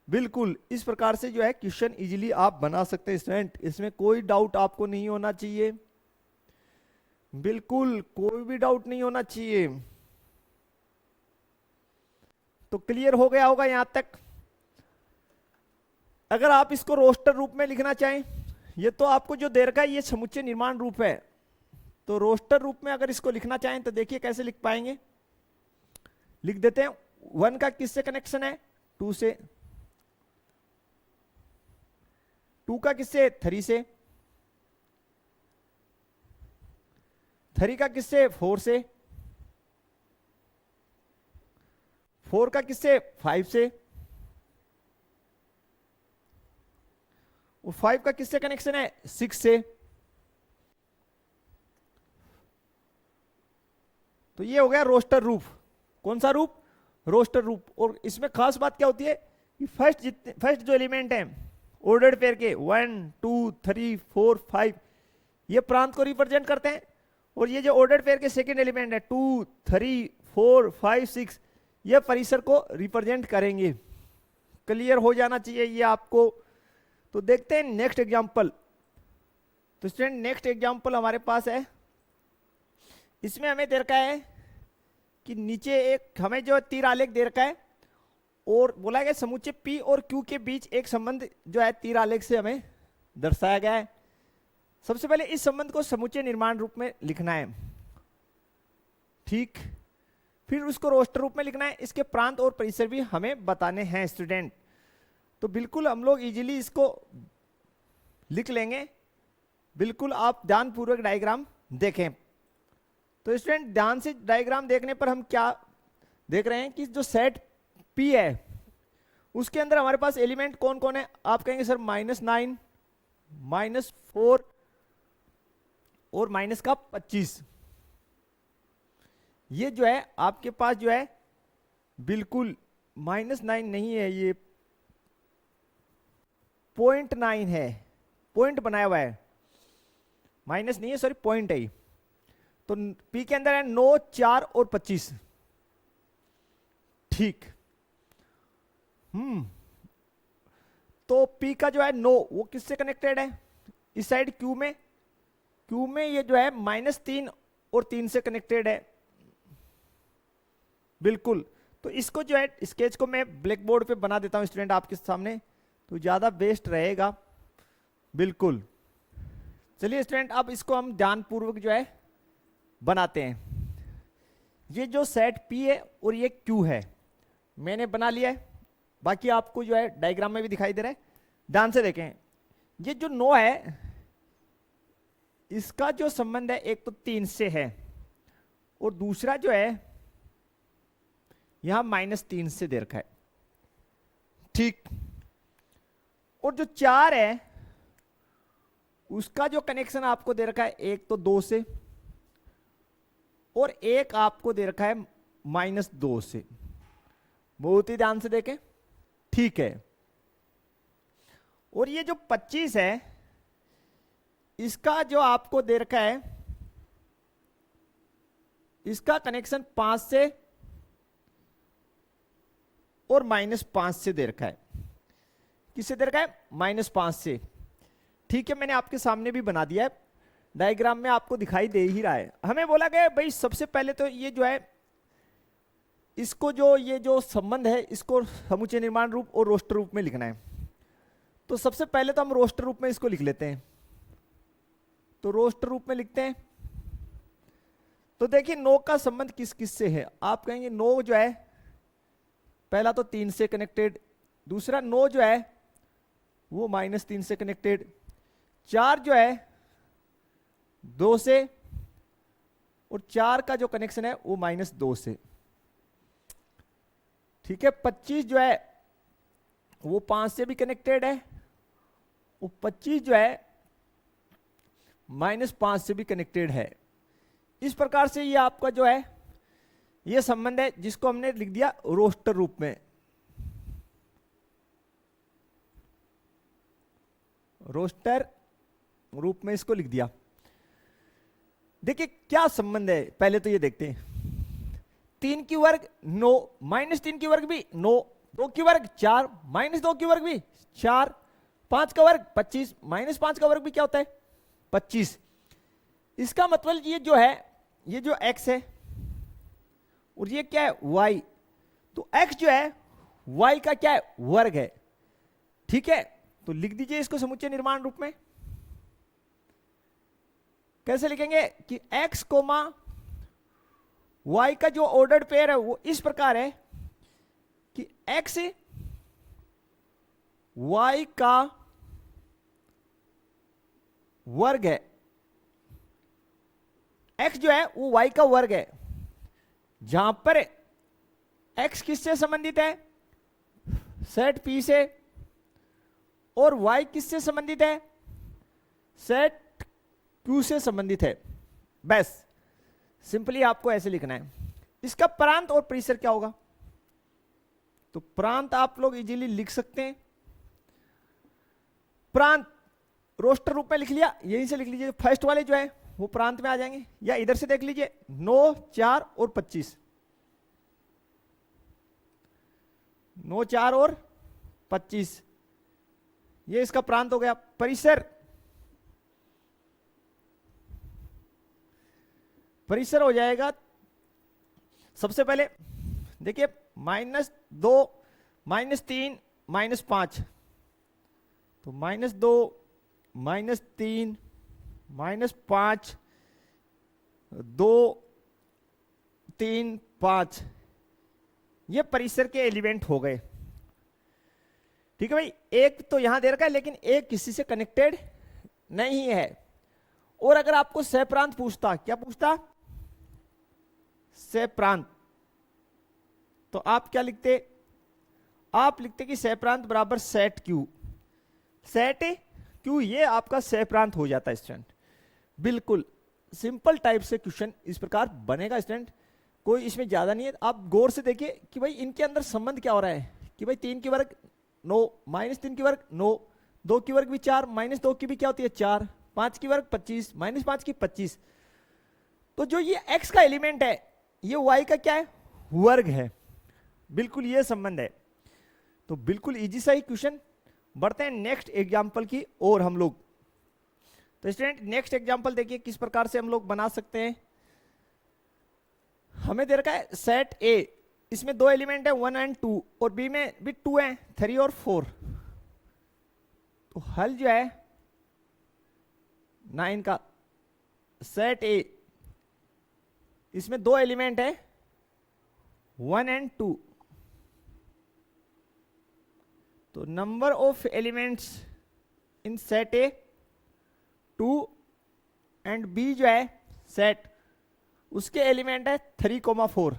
बिल्कुल इस प्रकार से जो है क्वेश्चन इजीली आप बना सकते हैं स्टूडेंट, इसमें कोई डाउट आपको नहीं होना चाहिए। बिल्कुल कोई भी डाउट नहीं होना चाहिए। तो क्लियर हो गया होगा यहां तक। अगर आप इसको रोस्टर रूप में लिखना चाहें, ये तो आपको जो दे रखा है ये समुच्चय निर्माण रूप है, तो रोस्टर रूप में अगर इसको लिखना चाहें तो देखिए कैसे लिख पाएंगे। लिख देते हैं, 1 का किससे कनेक्शन है, 2 से, 2 का किससे, 3 से, 3 का किससे, 4 से, 4 का किससे, 5 से, और 5 का किससे कनेक्शन है, 6 से। तो ये हो गया रोस्टर रूप। कौन सा रूप, रोस्टर रूप। और इसमें खास बात क्या होती है कि फर्स्ट जो एलिमेंट है ऑर्डर्ड पेयर के 1 2 3 4 5 ये प्रांत को रिप्रेजेंट करते हैं, और ये जो ऑर्डर्ड पेयर के सेकंड एलिमेंट है 2 3 4 5 6 ये परिसर को रिप्रेजेंट करेंगे। क्लियर हो जाना चाहिए ये आपको। तो देखते हैं नेक्स्ट एग्जांपल। तो स्टूडेंट नेक्स्ट एग्जांपल हमारे पास है, इसमें हमें दे रखा है कि नीचे एक हमें जो तीर आलेख दे रखा है, और बोला गया समुच्चय P और Q के बीच एक संबंध जो है तीर आलेख से हमें दर्शाया गया है। सबसे पहले इस संबंध को समुच्चय निर्माण रूप में लिखना है, ठीक। फिर उसको रोस्टर रूप में लिखना है, इसके प्रांत और परिसर भी हमें बताने हैं स्टूडेंट। तो बिल्कुल हम लोग इजीली इसको लिख लेंगे। बिल्कुल आप ध्यानपूर्वक डायग्राम देखें। तो स्टूडेंट ध्यान से डायग्राम देखने पर हम क्या देख रहे हैं कि जो सेट P है उसके अंदर हमारे पास एलिमेंट कौन कौन है। आप कहेंगे सर -9, -4 और माइनस का 25। ये जो है आपके पास जो है बिल्कुल -9 नहीं है, ये 0.9 है, पॉइंट बनाया हुआ है, माइनस नहीं है, सॉरी पॉइंट है। तो P के अंदर है 9, 4 और 25, ठीक। तो P का जो है 9 वो किससे कनेक्टेड है, इस साइड Q में ये जो है -3 और 3 से कनेक्टेड है, बिल्कुल। तो इसको जो है स्केच को मैं ब्लैक बोर्ड पे बना देता हूं स्टूडेंट आपके सामने, तो ज्यादा बेस्ट रहेगा, बिल्कुल। चलिए स्टूडेंट अब इसको हम ध्यानपूर्वक जो है बनाते हैं। ये जो सेट P है और ये Q है मैंने बना लिया है, बाकी आपको जो है डायग्राम में भी दिखाई दे रहा है, ध्यान से देखें। ये जो 9 है इसका जो संबंध है एक तो 3 से है, और दूसरा जो है यहां -3 से दे रखा है, ठीक। और जो 4 है उसका जो कनेक्शन आपको दे रखा है एक तो 2 से, और एक आपको दे रखा है -2 से। बहुत ही ध्यान से देखें, ठीक है। और ये जो 25 है इसका जो आपको दे रखा है इसका कनेक्शन 5 से और -5 से दे रखा है। किससे दे रखा है, -5 से, ठीक है। मैंने आपके सामने भी बना दिया है, डायग्राम में आपको दिखाई दे ही रहा है। हमें बोला गया भाई सबसे पहले तो ये जो है इसको जो ये जो संबंध है इसको समुच्चय निर्माण रूप और रोस्टर रूप में लिखना है। तो सबसे पहले तो हम रोस्टर रूप में इसको लिख लेते हैं। तो रोस्टर रूप में लिखते हैं। तो देखिए 9 का संबंध किस किस से है, आप कहेंगे 9 जो है पहला तो 3 से कनेक्टेड, दूसरा 9 जो है वो -3 से कनेक्टेड, 4 जो है 2 से, और 4 का जो कनेक्शन है वो -2 से, ठीक है। 25 जो है वो 5 से भी कनेक्टेड है, वो 25 जो है -5 से भी कनेक्टेड है। इस प्रकार से ये आपका जो है ये संबंध है जिसको हमने लिख दिया रोस्टर रूप में। रोस्टर रूप में इसको लिख दिया। देखिए क्या संबंध है, पहले तो ये देखते हैं। 3 की वर्ग 9, -3 की वर्ग भी 9, 2 की वर्ग 4, -2 की वर्ग भी 4, 5 का वर्ग 25, -5 का वर्ग भी क्या होता है 25। इसका मतलब ये जो है, ये जो x है और ये क्या है y, तो x जो है y का क्या है वर्ग है। ठीक है, तो लिख दीजिए इसको समुच्चय निर्माण रूप में। कैसे लिखेंगे कि x कोमा y का जो ऑर्डर्ड पेयर है वो इस प्रकार है कि x y का वर्ग है, x जो है वो y का वर्ग है, जहां पर x किससे संबंधित है, सेट P से, और y किससे संबंधित है, सेट Q से संबंधित है। बस सिंपली आपको ऐसे लिखना है। इसका प्रांत और परिसर क्या होगा, तो प्रांत आप लोग इजीली लिख सकते हैं। प्रांत रोस्टर रूप में लिख लिया, यहीं से लिख लीजिए, फर्स्ट वाले जो है वो प्रांत में आ जाएंगे, या इधर से देख लीजिए 9, 4 और 25, 9, 4 और 25, ये इसका प्रांत हो गया। परिसर, परिसर हो जाएगा सबसे पहले देखिए -2, -3, -5, तो -2, -3, -5, 2, 3, 5, ये परिसर के एलिमेंट हो गए। ठीक है भाई, एक तो यहां दे रखा है लेकिन एक किसी से कनेक्टेड नहीं है। और अगर आपको सहप्रांत पूछता, क्या पूछता, सहप्रांत, तो आप क्या लिखते, आप लिखते कि सहप्रांत बराबर सेट Q, सेट Q, ये आपका सहप्रांत हो जाता है स्टूडेंट। बिल्कुल सिंपल टाइप से क्वेश्चन इस प्रकार बनेगा स्टूडेंट, कोई इसमें ज्यादा नहीं है। आप गौर से देखिए कि भाई इनके अंदर संबंध क्या हो रहा है, कि भाई 3 की वर्ग 9, -3 की वर्ग 9, 2 की वर्ग भी 4, -2 की भी क्या होती है 4, 5 की वर्ग 25, -5 की 25, तो जो ये x का एलिमेंट है ये y का क्या है वर्ग है। बिल्कुल ये संबंध है, तो बिल्कुल इजी सा ही क्वेश्चन। बढ़ते हैं नेक्स्ट एग्जांपल की और हम लोग। तो स्टूडेंट नेक्स्ट एग्जांपल देखिए किस प्रकार से हम लोग बना सकते हैं। हमें दे रखा है सेट A, इसमें 2 एलिमेंट है 1 एंड 2, और B में भी 2 है 3 और 4। तो हल जो है 9 का, सेट A, इसमें 2 एलिमेंट है 1 एंड 2, तो number of elements in set A 2, and B जो है सेट, उसके एलिमेंट है 3, 4,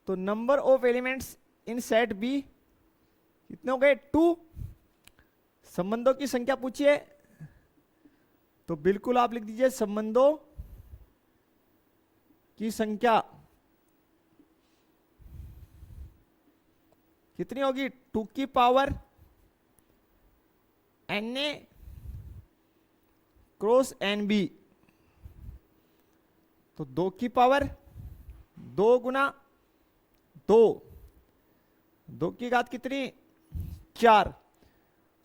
तो number of elements in set B कितने हो गए 2। संबंधों की संख्या पूछिए, तो बिल्कुल आप लिख दीजिए संबंधों की संख्या कितनी होगी 2 की पावर Na क्रॉस NB, तो 2 की पावर 2 गुना 2, 2 की घात कितनी 4,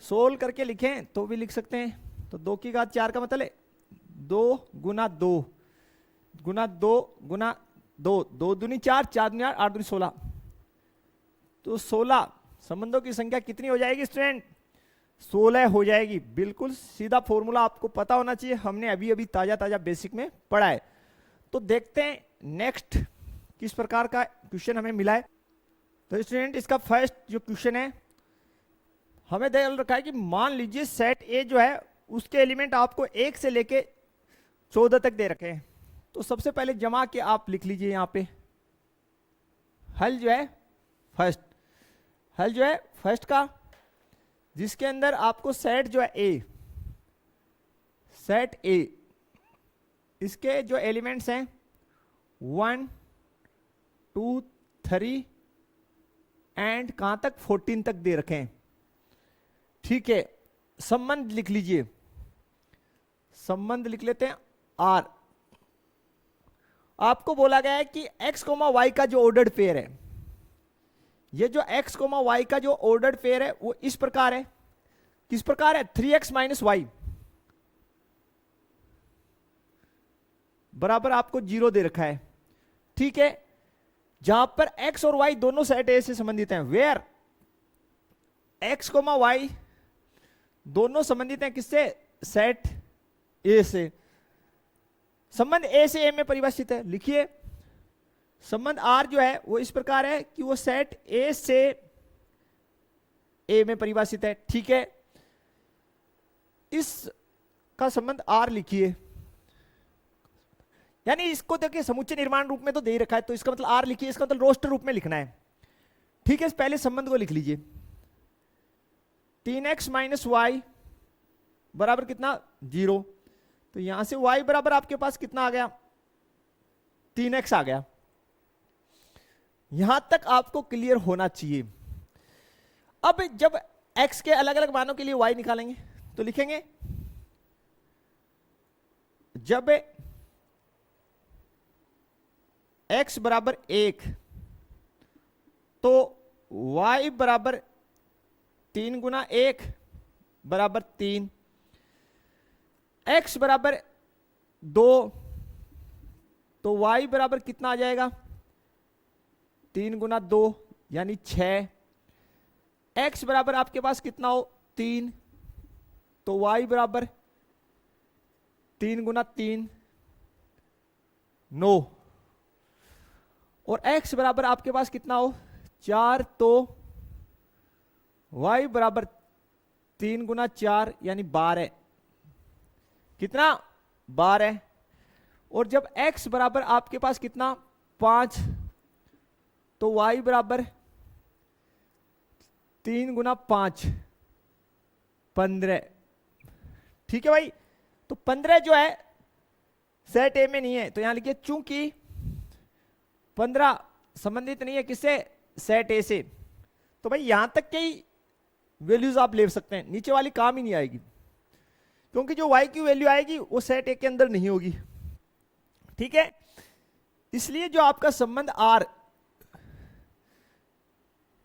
सोल्व करके लिखें तो भी लिख सकते हैं। तो 2 की घात 4 का मतलब है 2 गुना 2 गुना 2 गुना 2, 2 दूनी 4, 4 दूनी 8, 8 दूनी 16, तो 16 संबंधों की संख्या कितनी हो जाएगी स्टूडेंट 16 हो जाएगी। बिल्कुल सीधा फॉर्मूला आपको पता होना चाहिए, हमने अभी अभी ताजा ताजा बेसिक में पढ़ा है। तो देखते हैं नेक्स्ट किस प्रकार का क्वेश्चन हमें मिला है। तो स्टूडेंट इसका फर्स्ट जो क्वेश्चन है हमें दे रखा है कि मान लीजिए सेट ए जो है उसके एलिमेंट आपको 1 से लेके 14 तक दे रखे हैं। तो सबसे पहले जमा के आप लिख लीजिए यहां पे हल जो है फर्स्ट, हल जो है फर्स्ट का, जिसके अंदर आपको सेट जो है ए, सेट ए, इसके जो एलिमेंट्स हैं 1, 2, 3 एंड कहां तक 14 तक दे रखे हैं। ठीक है, संबंध लिख लीजिए, संबंध लिख लेते हैं आर। आपको बोला गया है कि x, y का जो ऑर्डर्ड पेयर है, ये जो x, y का जो ऑर्डर्ड पेयर है वो इस प्रकार है, किस प्रकार है 3x - y, बराबर आपको 0 दे रखा है, ठीक है, जहां पर x और y दोनों सेट ए से संबंधित हैं, वेयर x, y दोनों संबंधित हैं किससे, सेट ए से। संबंध ए से ए में परिभाषित है, लिखिए संबंध आर जो है वो इस प्रकार है कि वो सेट ए से ए में परिभाषित है, ठीक है। इस का संबंध आर लिखिए, यानी इसको देखिए समुच्चय निर्माण रूप में तो दे ही रखा है, तो इसका मतलब आर लिखिए, इसका मतलब रोस्टर रूप में लिखना है, ठीक है। पहले संबंध को लिख लीजिए, 3x माइनस वाई बराबर कितना, 0। तो यहां से y बराबर आपके पास कितना आ गया, 3x आ गया। यहां तक आपको क्लियर होना चाहिए। अब जब x के अलग अलग मानों के लिए y निकालेंगे तो लिखेंगे, जब x बराबर 1 तो y बराबर 3 गुना 1 बराबर 3, x बराबर 2 तो y बराबर कितना आ जाएगा, 3 गुना 2 यानी 6, x बराबर आपके पास कितना हो, 3 तो y बराबर 3 गुना 3 9, और x बराबर आपके पास कितना हो, 4 तो y बराबर 3 गुना 4 यानी 12, कितना, 12। और जब x बराबर आपके पास कितना, 5 तो y बराबर 3 गुना 5 15, ठीक है भाई। तो 15 जो है सेट ए में नहीं है, तो यहां लिखिए चूंकि 15 संबंधित नहीं है किससे, सेट ए से, तो भाई यहां तक के ही वैल्यूज आप ले सकते हैं, नीचे वाली काम ही नहीं आएगी, क्योंकि जो y की वैल्यू आएगी वो सेट ए के अंदर नहीं होगी, ठीक है। इसलिए जो आपका संबंध r,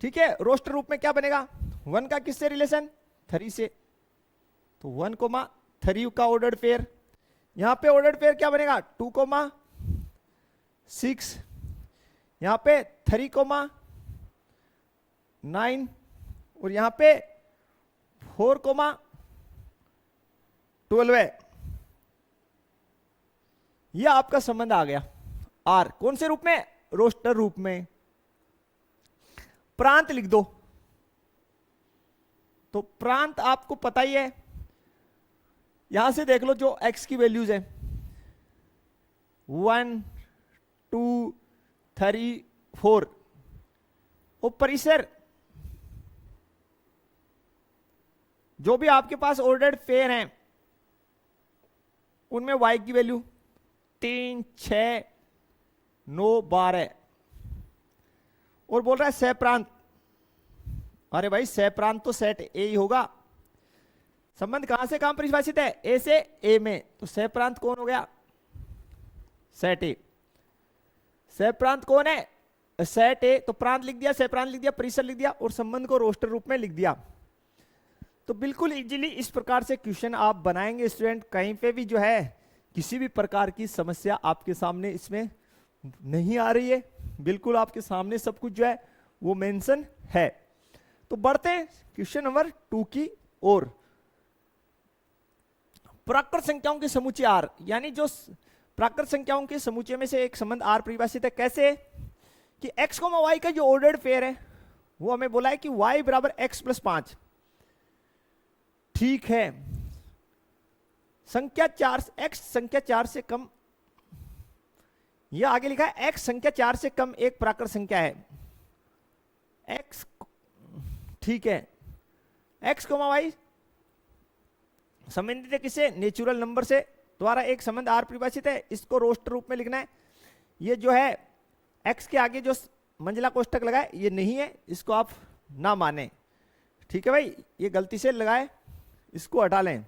ठीक है, रोस्टर रूप में क्या बनेगा, 1 का किससे रिलेशन, 3 से, तो 1, 3 का ऑर्डर्ड पेयर, यहां पे ऑर्डर्ड पेयर क्या बनेगा, 2, 6, यहां पे 3, 9 और यहां पे 4, 12 है। यह आपका संबंध आ गया आर, कौन से रूप में, रोस्टर रूप में। प्रांत लिख दो, तो प्रांत आपको पता ही है, यहां से देख लो जो x की वैल्यूज है 1 2 3 4, और परिसर जो भी आपके पास ऑर्डर्ड पेयर हैं उनमें y की वैल्यू 3 6 9 12, और बोल रहा है सह प्रांत, अरे भाई सह प्रांत तो सेट ए ही होगा, संबंध कहां से कहां परिभाषित है, ए से ए में, तो सह प्रांत कौन हो गया, सेट ए। सह प्रांत कौन है, सेट ए, तो प्रांत लिख दिया, सह प्रांत लिख दिया, परिसर लिख दिया, और संबंध को रोस्टर रूप में लिख दिया। तो बिल्कुल इजीली इस प्रकार से क्वेश्चन आप बनाएंगे स्टूडेंट, कहीं पे भी जो है किसी भी प्रकार की समस्या आपके सामने इसमें नहीं आ रही है, बिल्कुल आपके सामने सब कुछ जो है वो मेंशन है। तो बढ़ते हैं क्वेश्चन नंबर 2 की ओर। प्राकृत संख्याओं के समुच्चय आर, यानी जो प्राकृत संख्याओं के समुच्चय में से एक संबंध आर परिभाषित है, कैसे कि x, y का जो ऑर्डर्ड पेयर है वो हमें बोला है कि y बराबर x प्लस 5, ठीक है। संख्या 4, x संख्या 4 से कम, यह आगे लिखा है x संख्या 4 से कम एक प्राकृत संख्या है, x, ठीक है। x, y संबंधित है किसे, नेचुरल नंबर से, द्वारा एक संबंध आर परिभाषित है, इसको रोस्टर रूप में लिखना है। ये जो है x के आगे जो मंजिला कोष्ठक लगाए ये नहीं है, इसको आप ना माने, ठीक है भाई, ये गलती से लगाए, इसको हटा लें।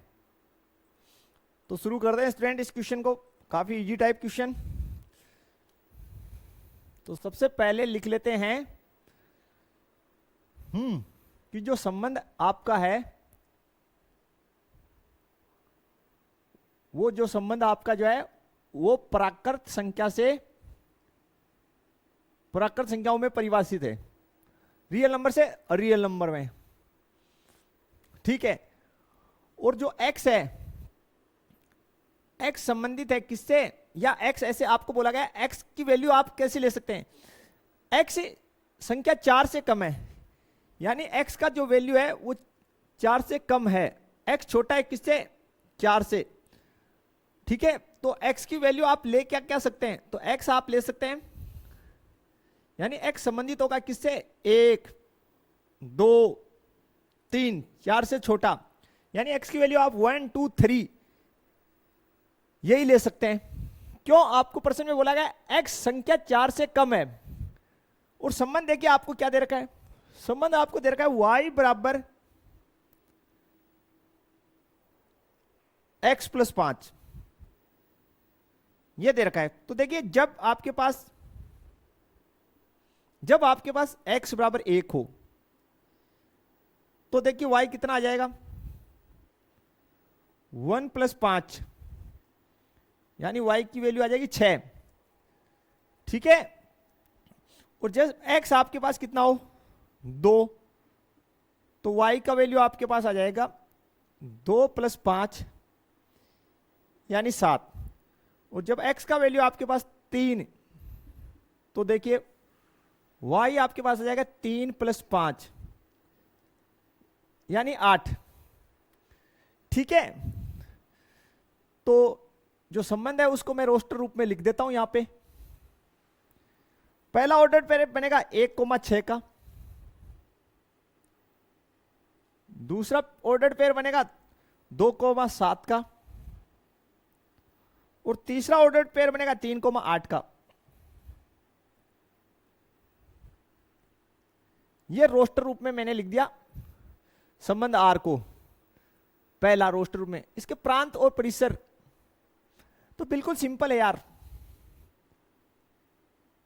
तो शुरू करते हैं स्टूडेंट इस क्वेश्चन को, काफी इजी टाइप क्वेश्चन। तो सबसे पहले लिख लेते हैं कि जो संबंध आपका है, वो जो संबंध आपका जो है वो प्राकृत संख्याओं में परिभाषित है, रियल नंबर से रियल नंबर में, ठीक है। और जो x है, x संबंधित है किससे, या x ऐसे आपको बोला गया, x की वैल्यू आप कैसे ले सकते हैं, x संख्या 4 से कम है, यानी x का जो वैल्यू है वो 4 से कम है, x छोटा है किससे, 4 से, ठीक है। तो x की वैल्यू आप ले क्या क्या सकते हैं, तो x आप ले सकते हैं, यानी x संबंधित होगा किससे, 1 2 3, 4 से छोटा, यानी x की वैल्यू आप 1 2 3 यही ले सकते हैं। क्यों, आपको प्रश्न में बोला गया x संख्या 4 से कम है, और संबंध देखिए आपको क्या दे रखा है, संबंध आपको दे रखा है y बराबर x प्लस 5, ये दे रखा है। तो देखिए जब आपके पास x बराबर 1 हो, तो देखिए y कितना आ जाएगा, 1 प्लस 5, यानी y की वैल्यू आ जाएगी 6, ठीक है। और जब x आपके पास कितना हो, 2, तो y का वैल्यू आपके पास आ जाएगा 2 प्लस 5 यानी 7, और जब x का वैल्यू आपके पास 3, तो देखिए y आपके पास आ जाएगा 3 प्लस 5 यानी 8, ठीक है। तो जो संबंध है उसको मैं रोस्टर रूप में लिख देता हूं यहां पे। पहला ऑर्डर पेयर बनेगा 1,6 का, दूसरा ऑर्डर पेयर बनेगा 2,7 का, और तीसरा ऑर्डर पेयर बनेगा 3,8 का। यह रोस्टर रूप में मैंने लिख दिया संबंध आर को, पहला रोस्टर रूप में। इसके प्रांत और परिसर तो बिल्कुल सिंपल है यार,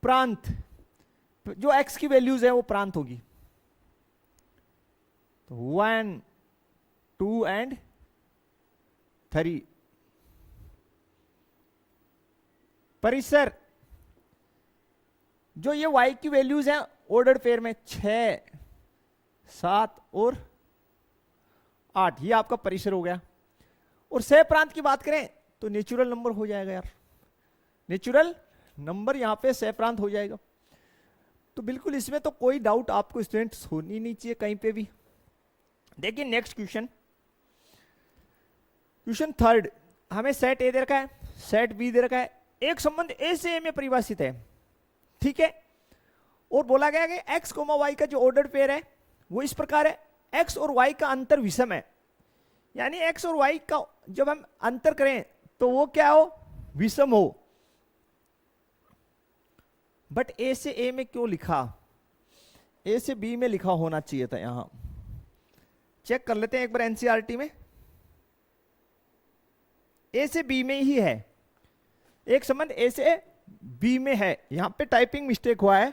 प्रांत जो x की वैल्यूज है वो प्रांत होगी, तो 1 2 एंड 3। परिसर जो ये y की वैल्यूज हैं ऑर्डर पेयर में 6 7 और 8, ये आपका परिसर हो गया। और सह प्रांत की बात करें तो नेचुरल नंबर हो जाएगा यार, नेचुरल नंबर यहां पे सह प्रांत हो जाएगा। तो बिल्कुल इसमें तो कोई डाउट आपको स्टूडेंट्स होनी नहीं चाहिए कहीं पे भी। देखिए नेक्स्ट क्वेश्चन, क्वेश्चन थर्ड, हमें सेट ए दे रखा है, सेट बी दे रखा है, एक संबंध ए से ए में परिभाषित है, ठीक है। और बोला गया कि x, y का जो ऑर्डर पेयर है वो इस प्रकार है, x और y का अंतर विषम है, यानी x और y का जब हम अंतर करें तो वो क्या हो, विषम हो। बट ए से ए में क्यों लिखा, ए से बी में लिखा होना चाहिए था, यहां चेक कर लेते हैं एक बार एनसीईआरटी में। ए से बी में ही है, एक संबंध ए से बी में है, यहां पे टाइपिंग मिस्टेक हुआ है।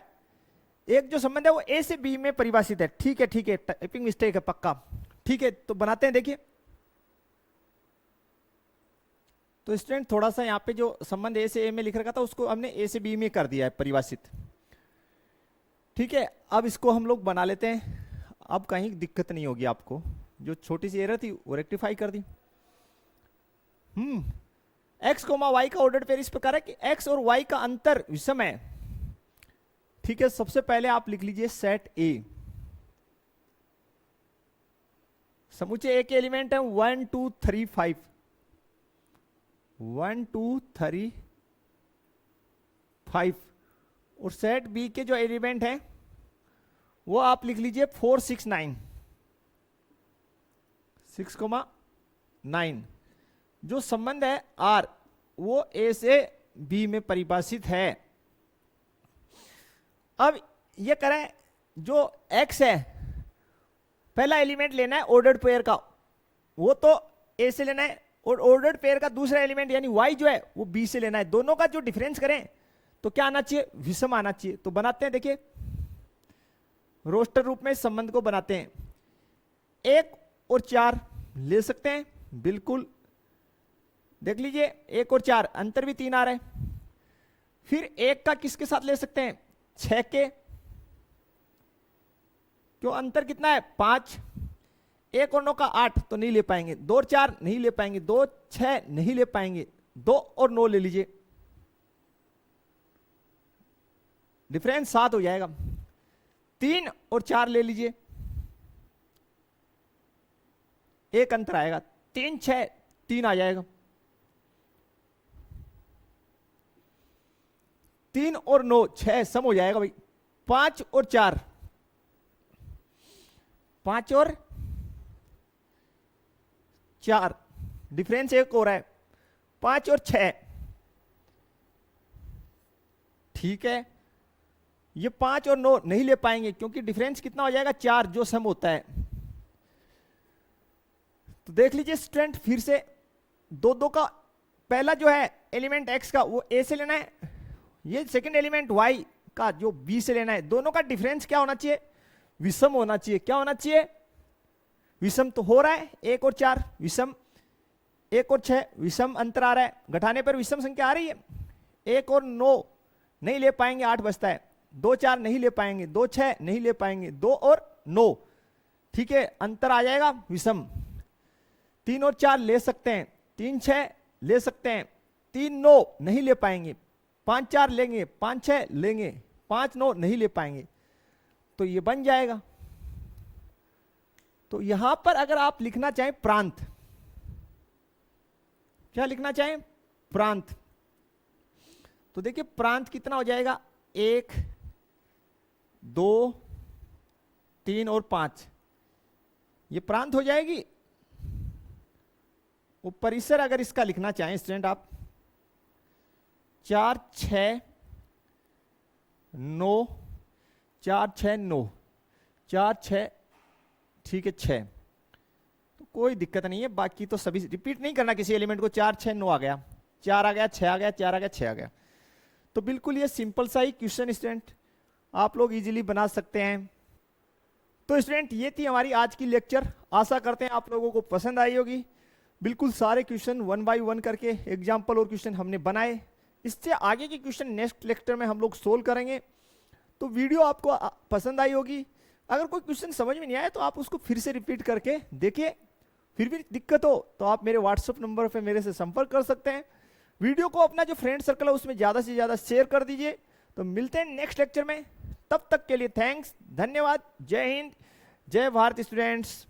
एक जो संबंध है वो ए से बी में परिभाषित है, ठीक है ठीक है, टाइपिंग मिस्टेक है पक्का, ठीक है। तो बनाते हैं, देखिए तो स्टूडेंट थोड़ा सा यहाँ पे जो संबंध ए से ए में लिख रखा था उसको हमने ए से बी में कर दिया है परिभाषित, ठीक है। अब इसको हम लोग बना लेते हैं, अब कहीं दिक्कत नहीं होगी आपको, जो छोटी सी एरर थी वो रेक्टिफाई कर दी। x, y का ऑर्डर पेयर इस प्रकार है कि x और y का अंतर विषम है, ठीक है। सबसे पहले आप लिख लीजिए सेट ए, समुचे ए के एलिमेंट है 1 2 3 5, 1 2 3 5, और सेट बी के जो एलिमेंट है वो आप लिख लीजिए 4 6 9, 6,9। जो संबंध है आर वो ए से बी में परिभाषित है। अब ये करें, जो x है पहला एलिमेंट लेना है ऑर्डर्ड पेयर का, वो तो ए से लेना है, और ऑर्डर्ड पेयर का दूसरा एलिमेंट यानी y जो है वो b से लेना है। दोनों का जो डिफरेंस करें तो क्या आना चाहिए, विषम आना चाहिए। तो बनाते हैं, देखिए रोस्टर रूप में इस संबंध को बनाते हैं। 1 और 4 ले सकते हैं, बिल्कुल देख लीजिए 1 और 4 अंतर भी 3 आ रहा है। फिर 1 का किसके साथ ले सकते हैं, 6 के, क्यों अंतर कितना है 5। 1 और 9 का 8 तो नहीं ले पाएंगे, 2 और 4 नहीं ले पाएंगे, 2 6 नहीं ले पाएंगे, 2 और 9 ले लीजिए, डिफरेंस 7 हो जाएगा। 3 और 4 ले लीजिए, एक अंतर आएगा, 3 6 3 आ जाएगा। 3 और 9 6 सम हो जाएगा भाई। 5 और 4 5 और 4 डिफरेंस एक हो रहा है, 5 और 6 ठीक है। ये 5 और 9 नहीं ले पाएंगे क्योंकि डिफरेंस कितना हो जाएगा 4 जो सम होता है। तो देख लीजिए स्टूडेंट फिर से 2 2 का पहला जो है एलिमेंट x का वो a से लेना है, ये सेकंड एलिमेंट y का जो b से लेना है। दोनों का डिफरेंस क्या होना चाहिए, विषम होना चाहिए। क्या होना चाहिए, विषम। तो हो रहा है 1 और 4 विषम, 1 और 6 विषम अंतर आ रहा है, घटाने पर विषम संख्या आ रही है। 1 और 9 नहीं ले पाएंगे, 8 बचता है, 2 4 नहीं ले पाएंगे, 2 6 नहीं ले पाएंगे, 2 और 9 ठीक है, अंतर आ जाएगा विषम। 3 और 4 ले सकते हैं, 3 6 ले सकते हैं, 3 9 नहीं ले पाएंगे, 5 4 लेंगे, 5 6 लेंगे, 5 9 नहीं ले पाएंगे, तो ये बन जाएगा। तो यहां पर अगर आप लिखना चाहें प्रांत, क्या लिखना चाहें प्रांत, तो देखिए प्रांत कितना हो जाएगा 1 2 3 और 5, ये प्रांत हो जाएगी। वो परिसर अगर इसका लिखना चाहें स्टूडेंट आप 4 6 9 4 6 9 4 6 ठीक है 6, तो कोई दिक्कत नहीं है। बाकी तो सभी रिपीट नहीं करना किसी एलिमेंट को, 4 6 9 आ गया, 4 आ गया, 6 आ गया, 4 आ गया, 6 आ गया। तो बिल्कुल ये सिंपल सा ही क्वेश्चन स्टूडेंट आप लोग इजीली बना सकते हैं। तो स्टूडेंट ये थी हमारी आज की लेक्चर, आशा करते हैं आप लोगों को पसंद आई होगी। बिल्कुल सारे क्वेश्चन 1 बाय 1 करके एग्जाम्पल और क्वेश्चन हमने बनाए, इससे आगे के क्वेश्चन नेक्स्ट लेक्चर में हम लोग सोल्व करेंगे। तो वीडियो आपको पसंद आई होगी। अगर कोई क्वेश्चन समझ में नहीं आया तो आप उसको फिर से रिपीट करके देखिए, फिर भी दिक्कत हो तो आप मेरे व्हाट्सएप नंबर पे मेरे से संपर्क कर सकते हैं। वीडियो को अपना जो फ्रेंड सर्कल है उसमें ज़्यादा से ज़्यादा शेयर कर दीजिए। तो मिलते हैं नेक्स्ट लेक्चर में, तब तक के लिए थैंक्स, धन्यवाद, जय हिंद, जय भारत स्टूडेंट्स।